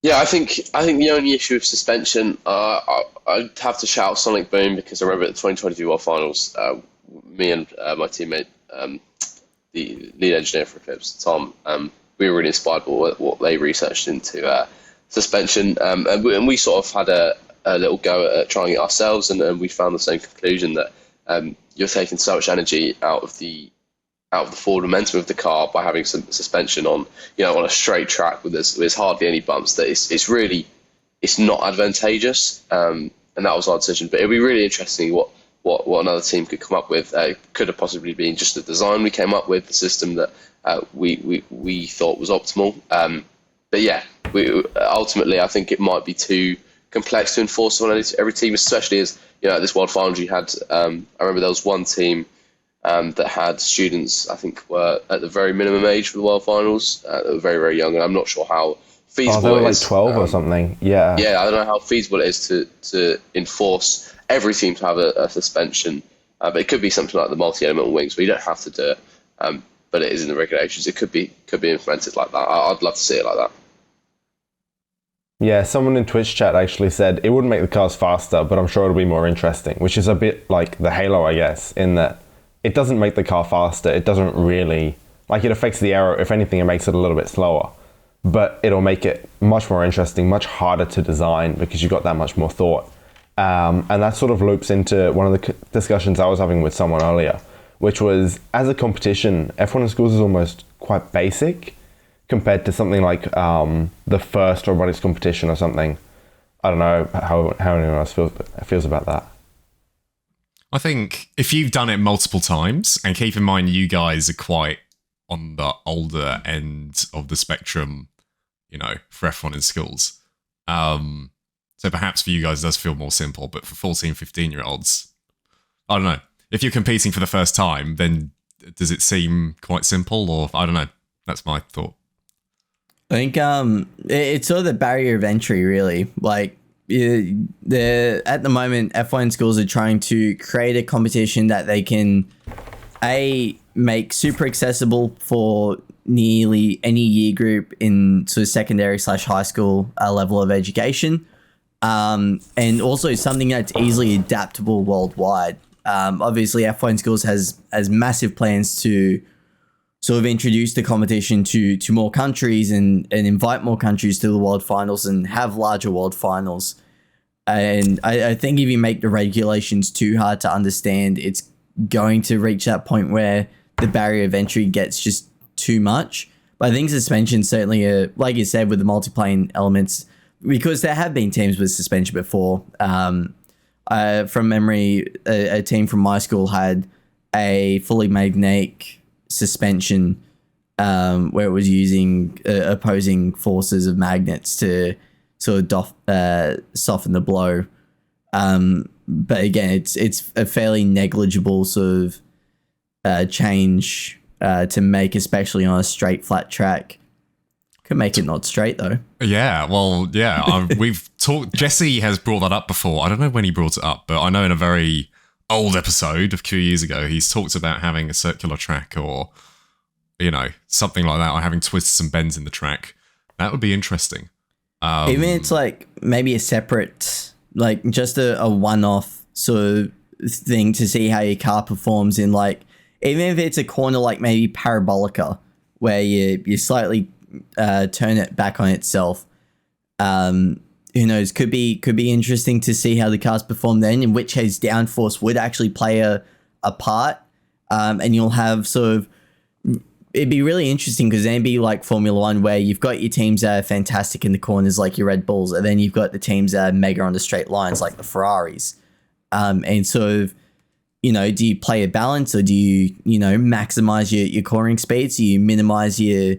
Yeah, I think the only issue with suspension, I'd have to shout Sonic Boom because I remember at the 2022 World Finals, me and my teammate, the lead engineer for Eclipse, Tom, we were really inspired by what they researched into suspension, and we sort of had a little go at trying it ourselves, and we found the same conclusion that you're taking so much energy out of the forward momentum of the car by having some suspension on a straight track where there's hardly any bumps, that it's not advantageous, and that was our decision. But it'd be really interesting what another team could come up with. It could have possibly been just the design we came up with, the system that we thought was optimal. But yeah, ultimately I think it might be too complex to enforce on every team, especially as at this World Finals you had. I remember there was one team that had students, I think, were at the very minimum age for the World Finals. They were very, very young, and I'm not sure how feasible they were it is. Like 12 or something. Yeah. Yeah, I don't know how feasible it is to enforce every team to have a suspension. But it could be something like the multi-element wings, where you don't have to do it. But it is in the regulations. It could be implemented like that. I'd love to see it like that. Yeah, someone in Twitch chat actually said it wouldn't make the cars faster, but I'm sure it'll be more interesting, which is a bit like the Halo, I guess, in that it doesn't make the car faster. It doesn't really, like, it affects the aero. If anything, it makes it a little bit slower, but it'll make it much more interesting, much harder to design because you've got that much more thought. And that sort of loops into one of the discussions I was having with someone earlier, which was, as a competition, F1 in schools is almost quite basic compared to something like the first robotics competition or something. I don't know how anyone else feels about that. I think if you've done it multiple times, and keep in mind you guys are quite on the older end of the spectrum, for F1 in schools. So perhaps for you guys it does feel more simple, but for 14, 15-year-olds, I don't know. If you're competing for the first time, then does it seem quite simple, or I don't know. That's my thought. I think it's sort of the barrier of entry, really. Like, at the moment, F1 schools are trying to create a competition that they can make super accessible for nearly any year group in sort of secondary/high school level of education, and also something that's easily adaptable worldwide. Obviously, F1 schools has massive plans to sort of introduce the competition to more countries and invite more countries to the World Finals and have larger World Finals. And I think if you make the regulations too hard to understand, it's going to reach that point where the barrier of entry gets just too much. But I think suspension certainly, like you said, with the multiplayer elements, because there have been teams with suspension before. From memory, a team from my school had a fully magnetic suspension where it was using opposing forces of magnets to sort of soften the blow. But again, it's a fairly negligible sort of change to make, especially on a straight, flat track. Could make it not straight, though. Yeah, well, yeah. We've talked... Jesse has brought that up before. I don't know when he brought it up, but I know in a very old episode of a few years ago, he's talked about having a circular track or, you know, something like that, or having twists and bends in the track. That would be interesting. Even it's like maybe a separate, like just a one-off sort of thing to see how your car performs in, like, even if it's a corner like maybe Parabolica, where you slightly turn it back on itself. Who knows? Could be interesting to see how the cars perform then, in which case downforce would actually play a part. And you'll have sort of, it'd be really interesting because then it'd be like Formula One, where you've got your teams that are fantastic in the corners like your Red Bulls, and then you've got the teams that are mega on the straight lines like the Ferraris. And sort of, you know, do you play a balance, or do you maximize your cornering speeds? Do you minimize your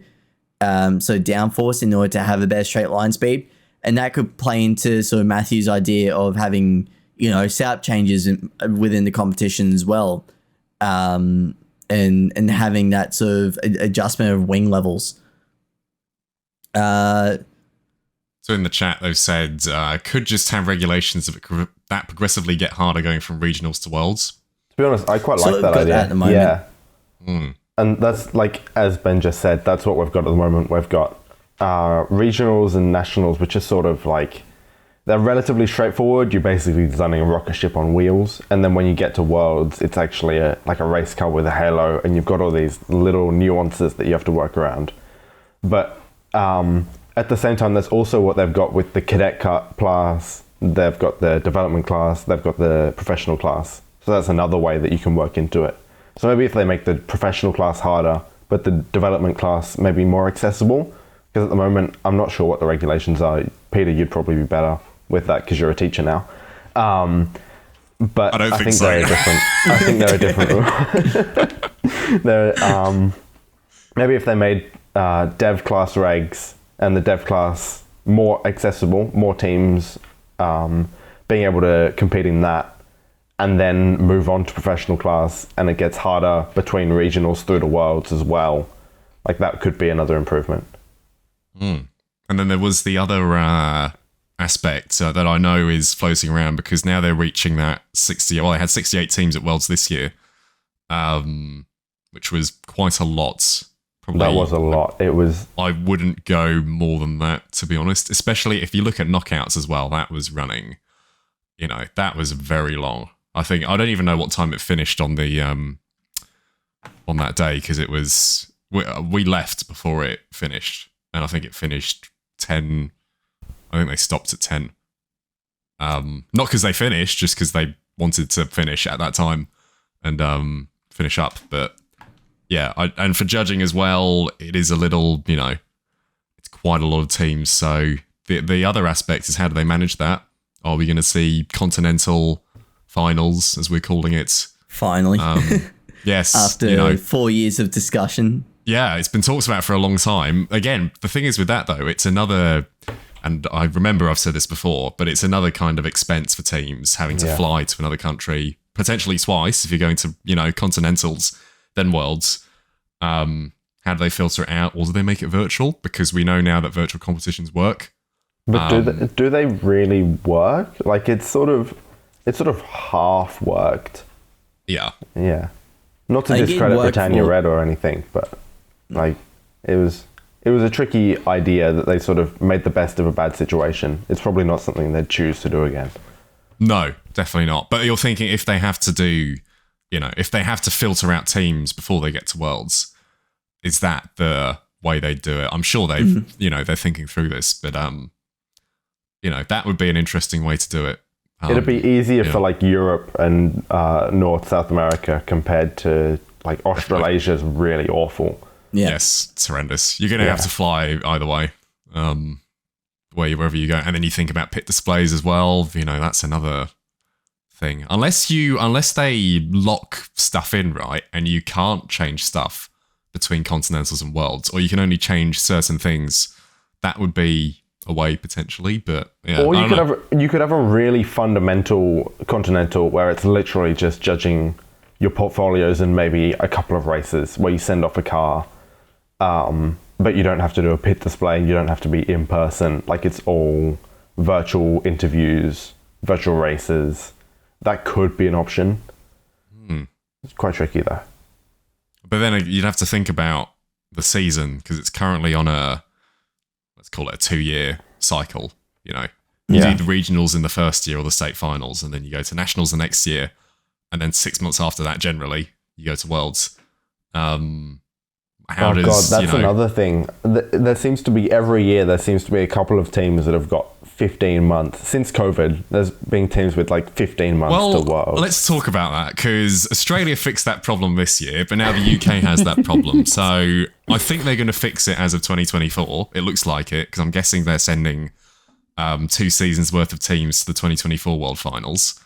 downforce in order to have a better straight line speed? And that could play into sort of Matthew's idea of having, you know, setup changes within the competition as well. And having that sort of adjustment of wing levels. So in the chat, they've said, could just have regulations that progressively get harder going from regionals to worlds. To be honest, I quite like that idea. That at the moment. Yeah. And that's, like, as Ben just said, that's what we've got at the moment. We've got regionals and nationals, which are sort of like, they're relatively straightforward. You're basically designing a rocket ship on wheels. And then when you get to worlds, it's actually like a race car with a halo, and you've got all these little nuances that you have to work around. But at the same time, that's also what they've got with the cadet class. They've got the development class. They've got the professional class. So that's another way that you can work into it. So maybe if they make the professional class harder, but the development class maybe more accessible, because at the moment, I'm not sure what the regulations are. Peter, you'd probably be better with that because you're a teacher now. But I think so. They're different. I think they're different. They're, maybe if they made dev class regs and the dev class more accessible, more teams being able to compete in that, and then move on to professional class, and it gets harder between regionals through the worlds as well. Like, that could be another improvement. And then there was the other aspect that I know is floating around, because now they're reaching that 60. Well, they had 68 teams at Worlds this year, which was quite a lot. Probably, that was a lot. It was. I wouldn't go more than that, to be honest. Especially if you look at knockouts as well. That was running. You know, that was very long. I don't even know what time it finished on the on that day, because it was we left before it finished, and I think it finished 10. I think they stopped at 10. Not because they finished, just because they wanted to finish at that time and finish up. But yeah, and for judging as well, it is a little, you know, it's quite a lot of teams. So the other aspect is, how do they manage that? Are we going to see continental finals, as we're calling it? Finally. Yes. After 4 years of discussion. Yeah, it's been talked about for a long time. Again, the thing is with that, though, it's another... And I remember I've said this before, but it's another kind of expense for teams having to fly to another country, potentially twice if you're going to, you know, continentals, then worlds. How do they filter it out, or do they make it virtual? Because we know now that virtual competitions work. But do they really work? Like, it's sort of half worked. Yeah. Yeah. Not to discredit Britannia Red or anything, but like, it was a tricky idea that they sort of made the best of a bad situation. It's probably not something they'd choose to do again. No, definitely not. But you're thinking, if they have to do, you know, if they have to filter out teams before they get to Worlds, is that the way they do it? I'm sure they've, they're thinking through this, but that would be an interesting way to do it. It'd be easier for like Europe and North South America compared to like Australasia's really awful. Yeah. Yes, it's horrendous. You're going to have to fly either way, wherever you go, and then you think about pit displays as well. That's another thing. Unless they lock stuff in right, and you can't change stuff between continentals and worlds, or you can only change certain things. That would be a way potentially, but or you could have a really fundamental continental where it's literally just judging your portfolios and maybe a couple of races where you send off a car, but you don't have to do a pit display, you don't have to be in person, like it's all virtual interviews, virtual races. That could be an option. It's quite tricky though. But then you'd have to think about the season, because it's currently on let's call it a 2-year cycle, You do the regionals in the first year or the state finals, and then you go to nationals the next year, and then 6 months after that, generally, you go to worlds. That's another thing. There seems to be, every year, there seems to be a couple of teams that have got 15 months. Since COVID, there's been teams with like 15 months to world. Let's talk about that, because Australia fixed that problem this year, but now the UK has that problem. So I think they're going to fix it as of 2024. It looks like it, because I'm guessing they're sending 2 seasons worth of teams to the 2024 World Finals.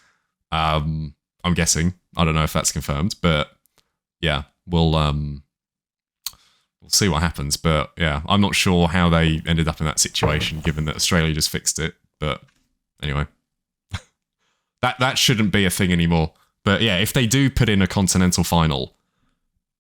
I'm guessing. I don't know if that's confirmed, but yeah, we'll see what happens. But yeah, I'm not sure how they ended up in that situation, given that Australia just fixed it. But anyway, that shouldn't be a thing anymore. But yeah, if they do put in a continental final,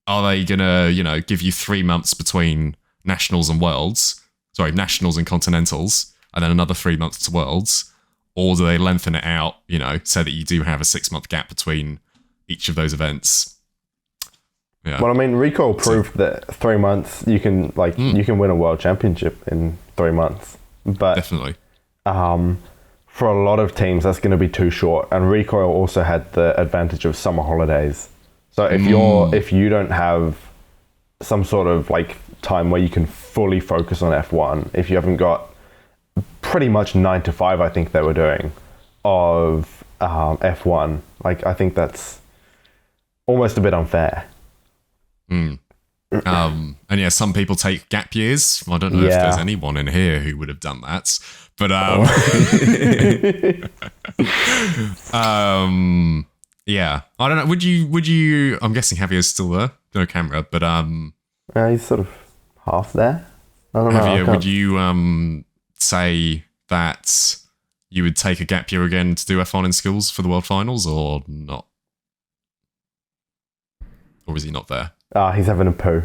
are they gonna, give you 3 months between nationals and worlds? Sorry, nationals and continentals, and then another 3 months to worlds? Or do they lengthen it out, so that you do have a 6-month gap between each of those events? Yeah. Well, I mean, Recoil proved that 3 months you can you can win a world championship in 3 months. But definitely, for a lot of teams, that's going to be too short. And Recoil also had the advantage of summer holidays. So if you don't have some sort of time where you can fully focus on F1, if you haven't got pretty much 9 to 5, I think they were doing, of F1, I think that's almost a bit unfair. And yeah, some people take gap years. I don't know if there's anyone in here who would have done that, but yeah, I don't know. Would you? I'm guessing Javier's still there, no camera, but he's sort of half there. I don't know. Javier, would you say that you would take a gap year again to do F1 in schools for the World Finals, or not? Or is he not there? He's having a poo.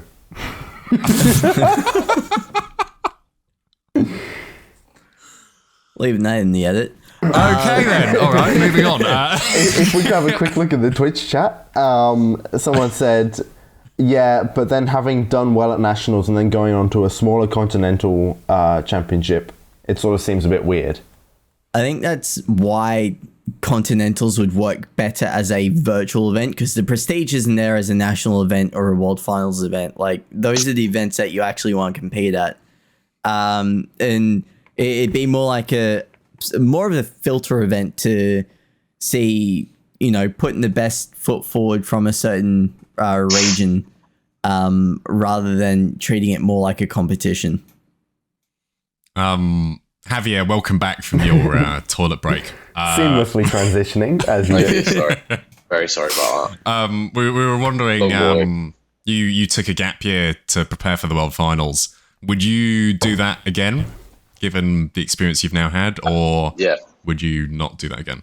Leaving that in the edit. Okay then. All right, moving on. If we could have a quick look at the Twitch chat, someone said, yeah, but then having done well at nationals and then going on to a smaller continental championship, it sort of seems a bit weird. I think that's why continentals would work better as a virtual event, because the prestige isn't there as a national event or a world finals event. Those are the events that you actually want to compete at, and it'd be more like more of a filter event to see, putting the best foot forward from a certain region, rather than treating it more like a competition. Javier, welcome back from your toilet break. Seamlessly transitioning, as you did. Sorry. Very sorry about that. We were wondering, you took a gap year to prepare for the World Finals. Would you do that again, given the experience you've now had, or would you not do that again?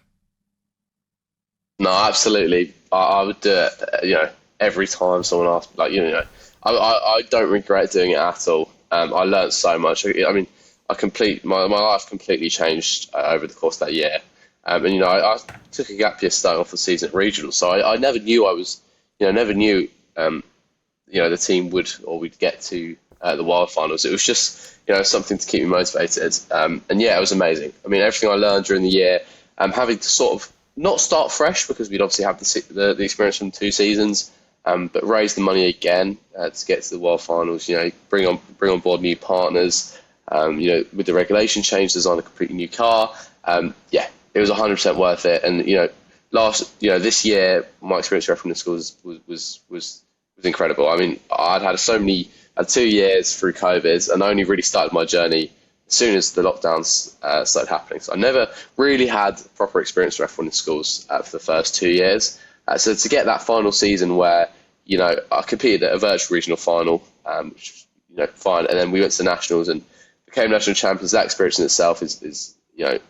No, absolutely. I would do it, every time someone asks, I don't regret doing it at all. I learned so much. I mean, my life completely changed over the course of that year. And I took a gap year starting off the season at regional, so I never knew the team we'd get to the World Finals. It was just something to keep me motivated. And yeah, it was amazing. I mean, everything I learned during the year, having to sort of not start fresh, because we'd obviously have the experience from 2 seasons, but raise the money again to get to the World Finals. Bring on board new partners. With the regulation change, design a completely new car. It was 100% worth it. And this year, my experience refereeing the schools was incredible. I mean, I had 2 years through COVID, and I only really started my journey as soon as the lockdowns started happening. So I never really had proper experience refereeing in schools for the first 2 years. So to get that final season where, I competed at a virtual regional final, which was, fine. And then we went to the nationals and became national champions. That experience in itself is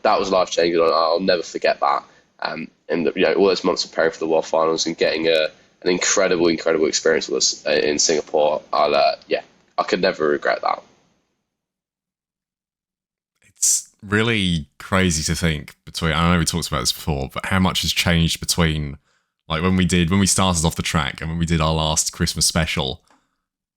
that was life changing. I'll never forget that. And all those months of preparing for the World Finals and getting an incredible experience with us in Singapore. I could never regret that. It's really crazy to think between. I know we talked about this before, but how much has changed between like when we started off the track and when we did our last Christmas special,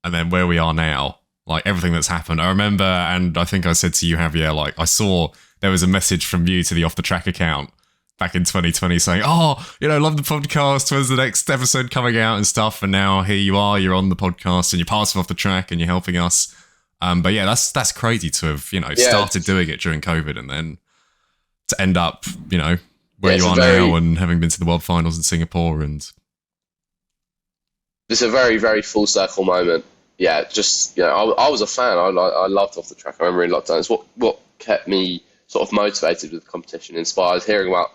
and then where we are now. Like everything that's happened. I remember, and I think I said to you, Javier, like I saw there was a message from you to the Off the Track account back in 2020 saying, love the podcast, when's the next episode coming out and stuff, and now here you are, you're on the podcast and you're part of Off the Track and you're helping us. But yeah, that's crazy to have, started doing it during COVID and then to end up, where you are now and having been to the World Finals in Singapore. And it's a very, very full circle moment. Yeah, just, I was a fan. I loved Off the Track. I remember in lockdown. It's what kept me sort of motivated with the competition, inspired, hearing about,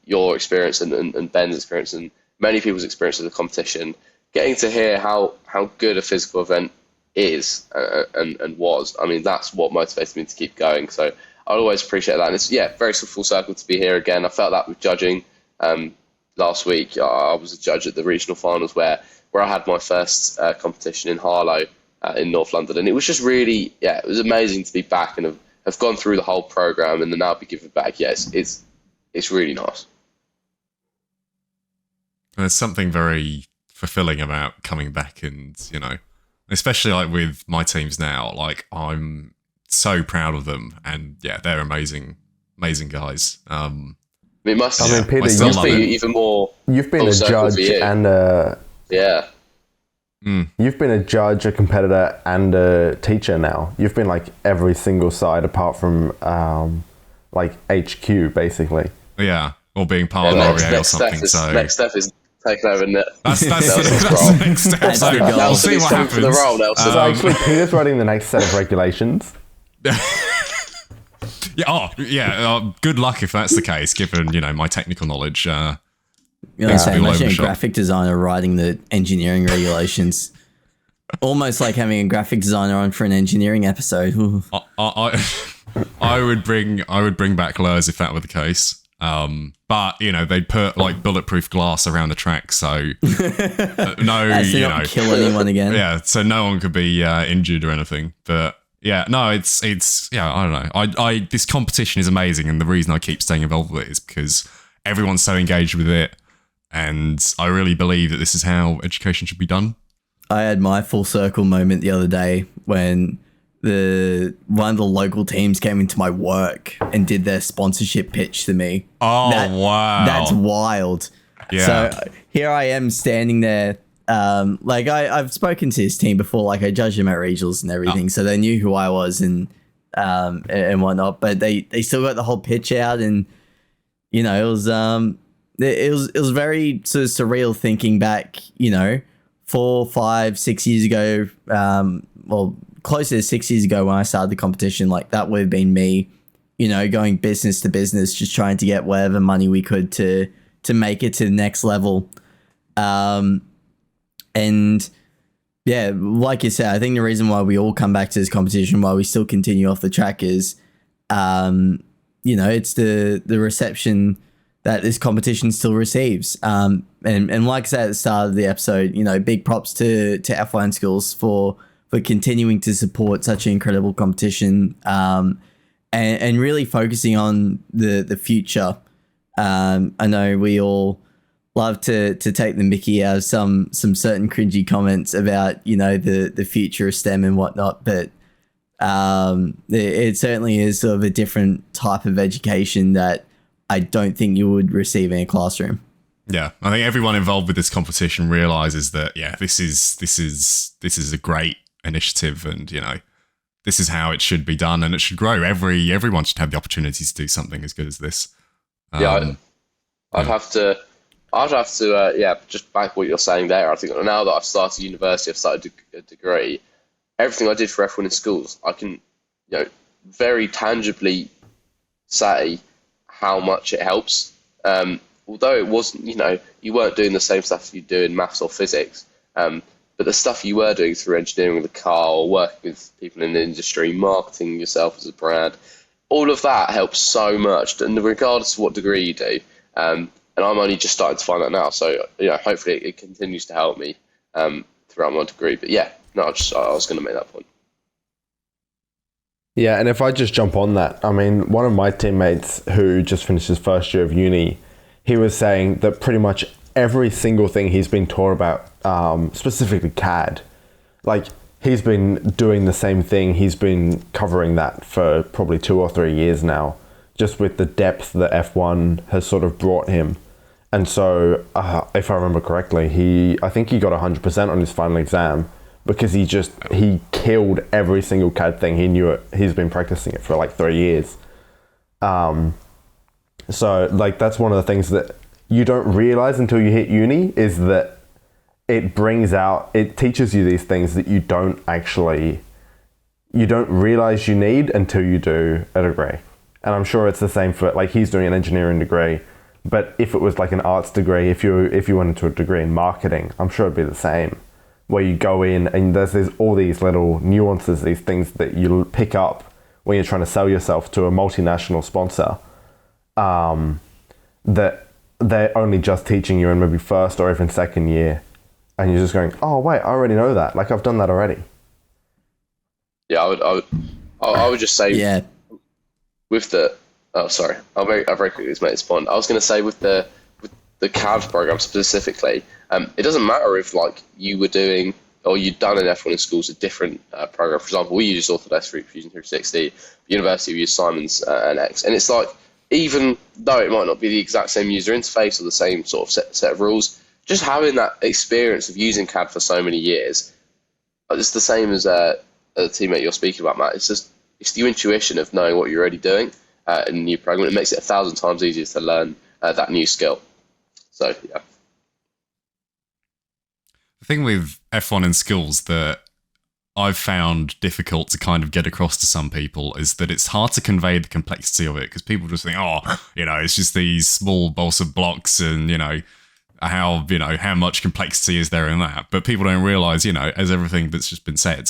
your experience and Ben's experience and many people's experience with the competition, getting to hear how good a physical event is and was. I mean, that's what motivated me to keep going. So I always appreciate that. And it's, very full circle to be here again. I felt that with judging last week. I was a judge at the regional finals where I had my first competition in Harlow in North London. And it was just really, it was amazing to be back and have gone through the whole program and then now be given back. It's really nice. There's something very fulfilling about coming back and, especially like with my teams now, like I'm so proud of them and they're amazing guys. It must, Peter, you must be even more. You've been a judge and you've been a judge, a competitor, and a teacher now. You've been like every single side apart from like HQ, basically. Yeah, or being part of REA or something. Next step is taking over net. That's the next step. So we'll see what happens. The role, Nelson. So actually, Peter's writing the next set of regulations. Good luck if that's the case, given my technical knowledge. Imagine a graphic designer writing the engineering regulations. Almost like having a graphic designer on for an engineering episode. I would bring back Lurs if that were the case. But they'd put like bulletproof glass around the track, so not kill anyone again. Yeah, so no one could be injured or anything. But yeah, no, it's I don't know. This competition is amazing, and the reason I keep staying involved with it is because everyone's so engaged with it, and I really believe that this is how education should be done. I had my full circle moment the other day when one of the local teams came into my work and did their sponsorship pitch to me. Oh, wow. That's wild. Yeah. So here I am standing there. I've spoken to this team before, like I judged them at regionals and everything. So they knew who I was and whatnot, but they still got the whole pitch out and, it was very sort of surreal thinking back, 4, 5, 6 years ago, closer to 6 years ago when I started the competition, like that would have been me, going business to business, just trying to get whatever money we could to make it to the next level. And yeah, like you said, I think the reason why we all come back to this competition, why we still continue off the track is, it's the reception that this competition still receives. And like I said at the start of the episode, big props to F1 Schools for continuing to support such an incredible competition, and really focusing on the future. I know we all love to take the mickey out of some certain cringy comments about, the future of STEM and whatnot, but it certainly is sort of a different type of education that I don't think you would receive in a classroom. Yeah, I think everyone involved with this competition realizes that this is a great initiative, and this is how it should be done, and it should grow. Everyone should have the opportunity to do something as good as this. I'd have to just back what you're saying there. I think now that I've started university, I've started a degree. Everything I did for F1 in schools, I can very tangibly say how much it helps. Although it wasn't, you weren't doing the same stuff you do in maths or physics, but the stuff you were doing through engineering the car or working with people in the industry, marketing yourself as a brand, all of that helps so much, and regardless of what degree you do. And I'm only just starting to find that now, so hopefully it continues to help me throughout my degree. But I was going to make that point. Yeah, and if I just jump on that, I mean, one of my teammates who just finished his first year of uni, he was saying that pretty much every single thing he's been taught about, specifically CAD, like he's been doing the same thing. He's been covering that for probably 2 or 3 years now, just with the depth that F1 has sort of brought him. And so, if I remember correctly, I think he got 100% on his final exam because he killed every single CAD thing. He knew it. He's been practicing it for like 3 years. So like that's one of the things that you don't realize until you hit uni, is that it teaches you these things that you don't realize you need until you do a degree. And I'm sure it's the same for, like, he's doing an engineering degree, but if it was like an arts degree, if you went into a degree in marketing, I'm sure it'd be the same, where you go in and there's all these little nuances, these things that you pick up when you're trying to sell yourself to a multinational sponsor, that they're only just teaching you in maybe first or even second year, and you're just going, oh wait, I already know that, like I've done that already. I would just say with the I'll very quickly make this point. I was going to say with the CAD program specifically, it doesn't matter if like you were doing or you'd done in F1 in schools a different program. For example, we use Autodesk Fusion 360. University we use Simon's NX, and it's like, even though it might not be the exact same user interface or the same sort of set of rules, just having that experience of using CAD for so many years, it's the same as a teammate you're speaking about, Matt. It's the intuition of knowing what you're already doing in a new program. It makes it 1,000 times easier to learn that new skill. So, yeah. The thing with F1 in schools that I've found difficult to kind of get across to some people is that it's hard to convey the complexity of it, because people just think, it's just these small balsa blocks and, how much complexity is there in that? But people don't realize, as everything that's just been said,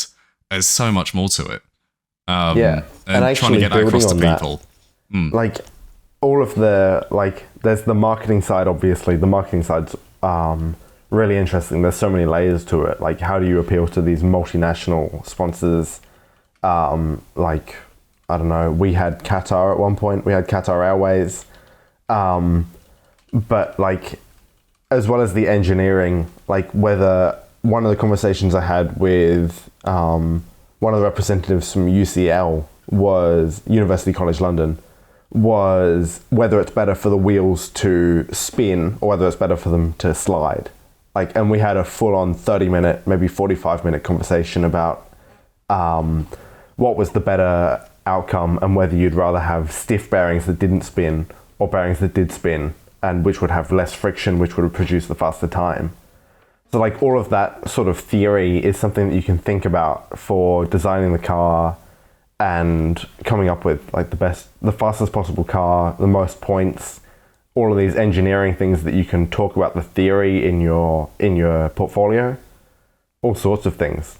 there's so much more to it. And trying to get that across to people. Like all of there's the marketing side, obviously. The marketing side's really interesting. There's so many layers to it. Like, how do you appeal to these multinational sponsors? Like, I don't know, we had Qatar at one point, we had Qatar Airways. But like, as well as the engineering, like whether one of the conversations I had with one of the representatives from UCL was University College London, was whether it's better for the wheels to spin or whether it's better for them to slide. Like, and we had a full-on 30-minute, maybe 45-minute conversation about what was the better outcome and whether you'd rather have stiff bearings that didn't spin or bearings that did spin, and which would have less friction, which would produce the faster time. So like all of that sort of theory is something that you can think about for designing the car and coming up with like the fastest possible car, the most points, all of these engineering things that you can talk about the theory in your portfolio, all sorts of things.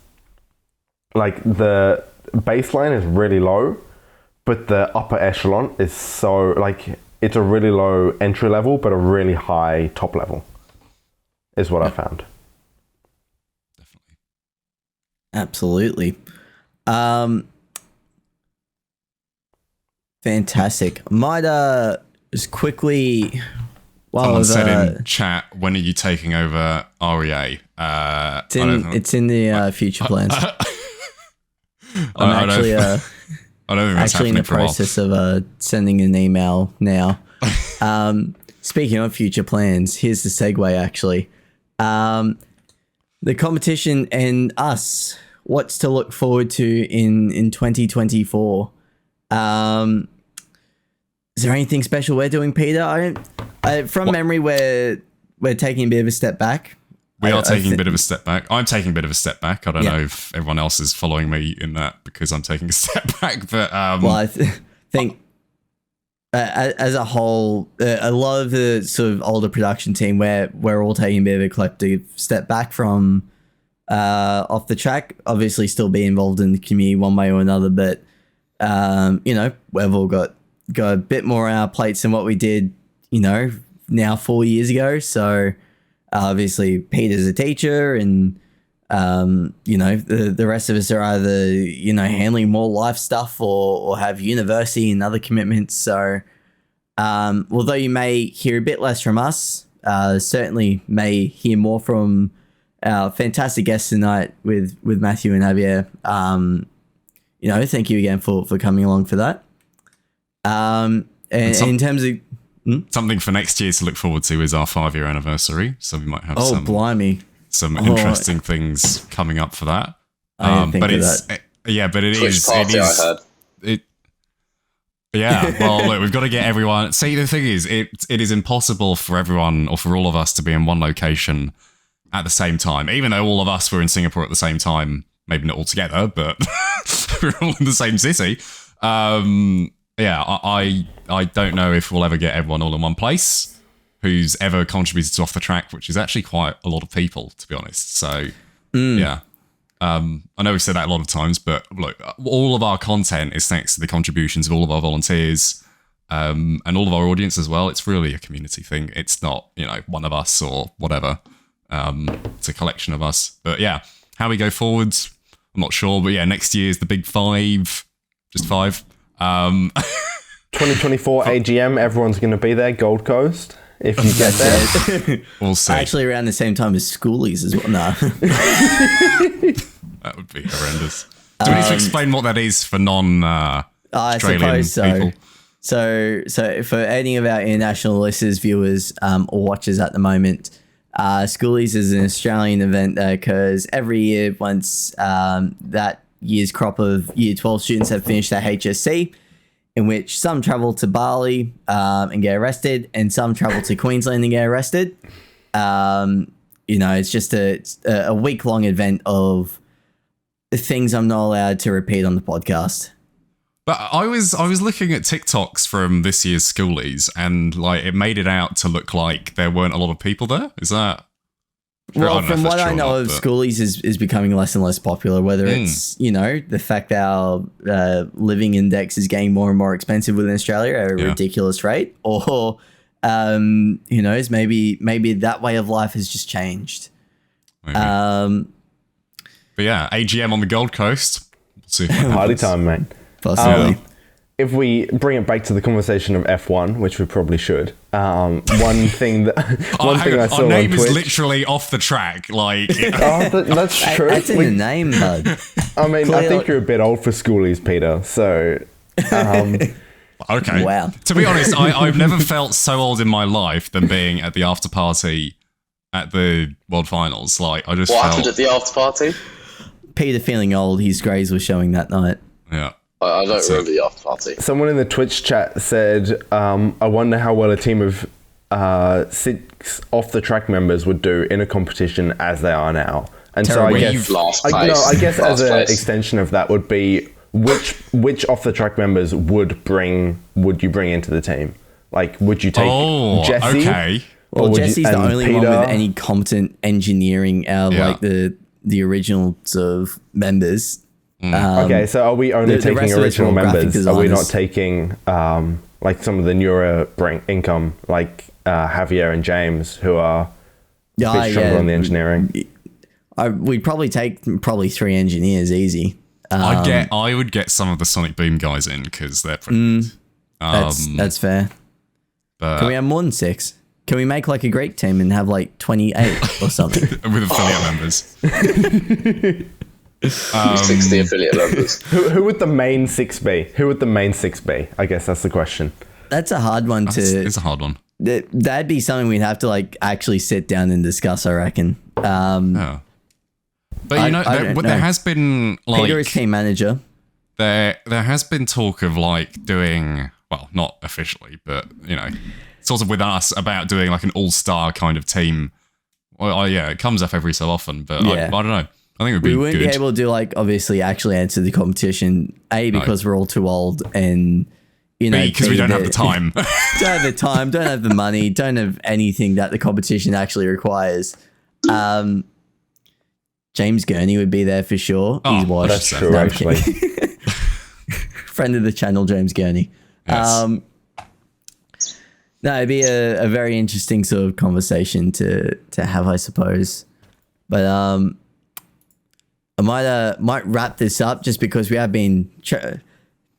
Like the baseline is really low, but the upper echelon is so like, it's a really low entry level, but a really high top level is what I found. Definitely. Absolutely. Fantastic. Might just quickly, someone said in chat, when are you taking over REA? It's in the future plans. I'm actually I don't think that's actually in the process of sending an email now. speaking of future plans, here's the segue actually. The competition and us, what's to look forward to in 2024? Is there anything special we're doing, Peter? From memory, we're taking a bit of a step back. We are taking a bit of a step back. I'm taking a bit of a step back. I don't know if everyone else is following me in that because I'm taking a step back. But well, I think as a whole, a lot of the sort of older production team, we're all taking a bit of a collective step back from off the track. Obviously, still be involved in the community one way or another, but we've all got a bit more on our plates than what we did, now 4 years ago. So. Obviously, Peter's a teacher, and the rest of us are either handling more life stuff or have university and other commitments. So, although you may hear a bit less from us, certainly may hear more from our fantastic guests tonight with Matthew and Javier. Thank you again for coming along for that. And in terms of something for next year to look forward to is our 5-year anniversary, so we might have some interesting things coming up for that. But it is. Yeah, well, look, we've got to get everyone. See, the thing is, it is impossible for everyone or for all of us to be in one location at the same time. Even though all of us were in Singapore at the same time, maybe not all together, but we're all in the same city. I don't know if we'll ever get everyone all in one place who's ever contributed to Off the Track, which is actually quite a lot of people, to be honest. So, yeah. I know we've said that a lot of times, but look, all of our content is thanks to the contributions of all of our volunteers and all of our audience as well. It's really a community thing. It's not, one of us or whatever. It's a collection of us. But yeah, how we go forwards, I'm not sure. But yeah, next year is the big 5, just 5. 2024 AGM, everyone's going to be there, Gold Coast, if you get there. We'll see. Actually, around the same time as schoolies as well. No. That would be horrendous. Do we need to explain what that is for non-Australian people? So for any of our international listeners, viewers, or watchers at the moment, Schoolies is an Australian event that occurs every year once that year's crop of Year 12 students have finished their HSC, in which some travel to Bali and get arrested, and some travel to Queensland and get arrested. It's just a week-long event of things I'm not allowed to repeat on the podcast. But I was looking at TikToks from this year's Schoolies, and it made it out to look like there weren't a lot of people there. Is that? Well, from what I know of, Schoolies is becoming less and less popular, whether it's, the fact that our living index is getting more and more expensive within Australia at a ridiculous rate, or, who knows, maybe that way of life has just changed. Maybe. But yeah, AGM on the Gold Coast. We'll see. Party time, mate. Possibly. If we bring it back to the conversation of F1, which we probably should, one thing I saw our name on is Twitch, literally Off the Track. That's true. That's in the name, bud. I mean, I think you're a bit old for Schoolies, Peter. So, okay. Wow. To be honest, I've never felt so old in my life than being at the after party at the World Finals. I just what felt... happened at the after party? Peter feeling old, his greys were showing that night. Yeah. I don't remember the after party. Someone in the Twitch chat said, I wonder how well a team of 6 off-the-track members would do in a competition as they are now. And Terrible. so I guess as an extension of that would be, which off-the-track members would you bring into the team? Would you take Jesse? Okay. Well, Jesse's the only Peter? one with any competent engineering out of the original sort of members. Okay, so are we only taking original members? Are we not taking some of the newer income, like Javier and James, who are a bit stronger on the engineering? We'd probably take 3 engineers easy. I would get some of the Sonic Boom guys in because they're pretty good. That's fair. But can we have more than 6? Can we make a Greek team and have 28 or something? With affiliate members. 60 affiliate members. Who would the main 6 be? I guess that's the question. That's a hard one It's a hard one. that'd be something we'd have to like actually sit down and discuss, I reckon. Oh. But there has been like Peter is team manager. There has been talk of like doing, well, not officially, but sort of with us about doing like an all-star kind of team. Well, yeah, it comes up every so often, but I don't know. I think it would be good. We wouldn't be able to like obviously actually enter the competition. Because we're all too old, and because we don't have the time. Don't have the time. Don't have the money. Don't have anything that the competition actually requires. James Gurney would be there for sure. He's watched. That's true, actually. Friend of the channel, James Gurney. Yes. No, it'd be a very interesting sort of conversation to have, I suppose. But I might wrap this up just because we have been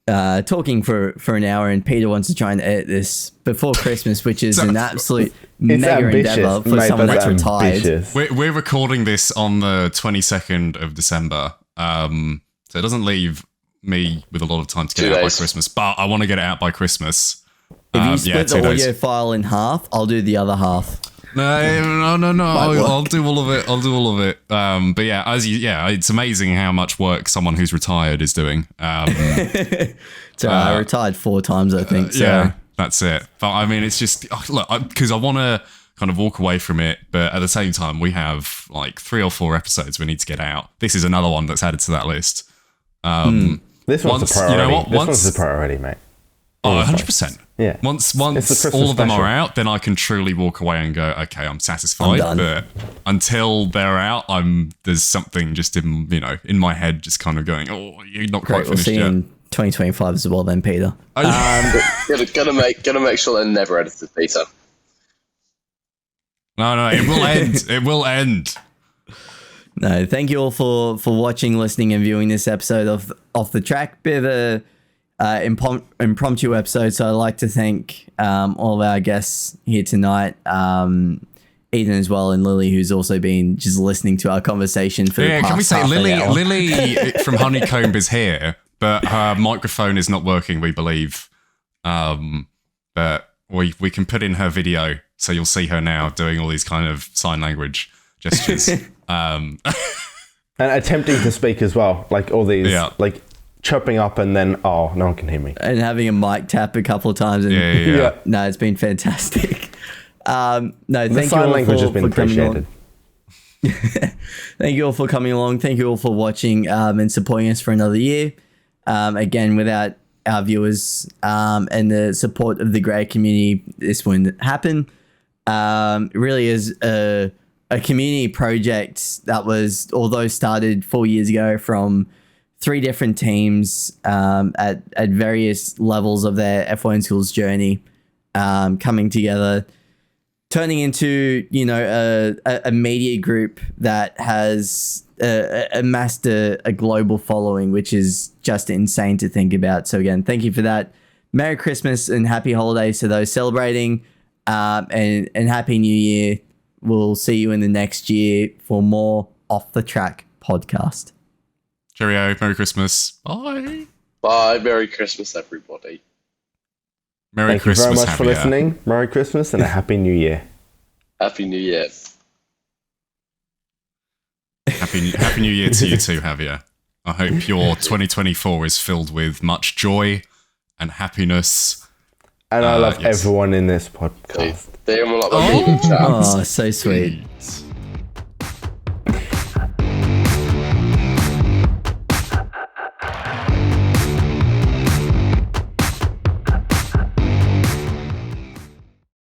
talking for an hour, and Peter wants to try and edit this before Christmas, which is an absolute mega endeavor for someone that's retired. We're recording this on the 22nd of December, so it doesn't leave me with a lot of time to get it out by Christmas, but I want to get it out by Christmas. If you split the audio file in half, I'll do the other half. No. I'll do all of it. But yeah, it's amazing how much work someone who's retired is doing. So I retired 4 times, I think. So. Yeah, that's it. But I mean, it's just look, because I want to kind of walk away from it, but at the same time, we have like 3 or 4 episodes we need to get out. This is another one that's added to that list. This one's a priority. You know what? This one's a priority, mate. Oh, 100%. Yeah. Once all of them are out, then I can truly walk away and go, okay, I'm satisfied. But until they're out, there's something just in my head, just kind of going, oh, you're not quite finished yet. We'll see in 2025 as well, then, Peter. Gonna make sure they're never edited, Peter. No, it will end. It will end. No, thank you all for watching, listening, and viewing this episode of Off the Track. Bit of a impromptu episode, so I'd like to thank all of our guests here tonight, Eden as well, and Lily, who's also been just listening to our conversation for the past can we say half an hour. Lily from Honeycomb is here, but her microphone is not working, we believe. But we can put in her video, so you'll see her now doing all these kind of sign language gestures. And attempting to speak as well, like all these, like chopping up and then, no one can hear me. And having a mic tap a couple of times. And no, it's been fantastic. No, the sign language has been appreciated. Thank you all for coming along. Thank you all for watching and supporting us for another year. Again, without our viewers and the support of the great community, this wouldn't happen. It really is a community project that was, although started 4 years ago from 3 different teams at various levels of their F1 Schools journey, coming together, turning into a media group that has amassed a global following, which is just insane to think about. So again, thank you for that. Merry Christmas and happy holidays to those celebrating, and Happy New Year. We'll see you in the next year for more Off the Track podcast. Cheerio, Merry Christmas. Bye. Bye, Merry Christmas, everybody. Merry Christmas, Thank you very much for listening. Merry Christmas and a Happy New Year. Happy New Year. Happy New Year to you too, Javier. I hope your 2024 is filled with much joy and happiness. And I love everyone in this podcast. They're like my meeting chat. Oh, so sweet.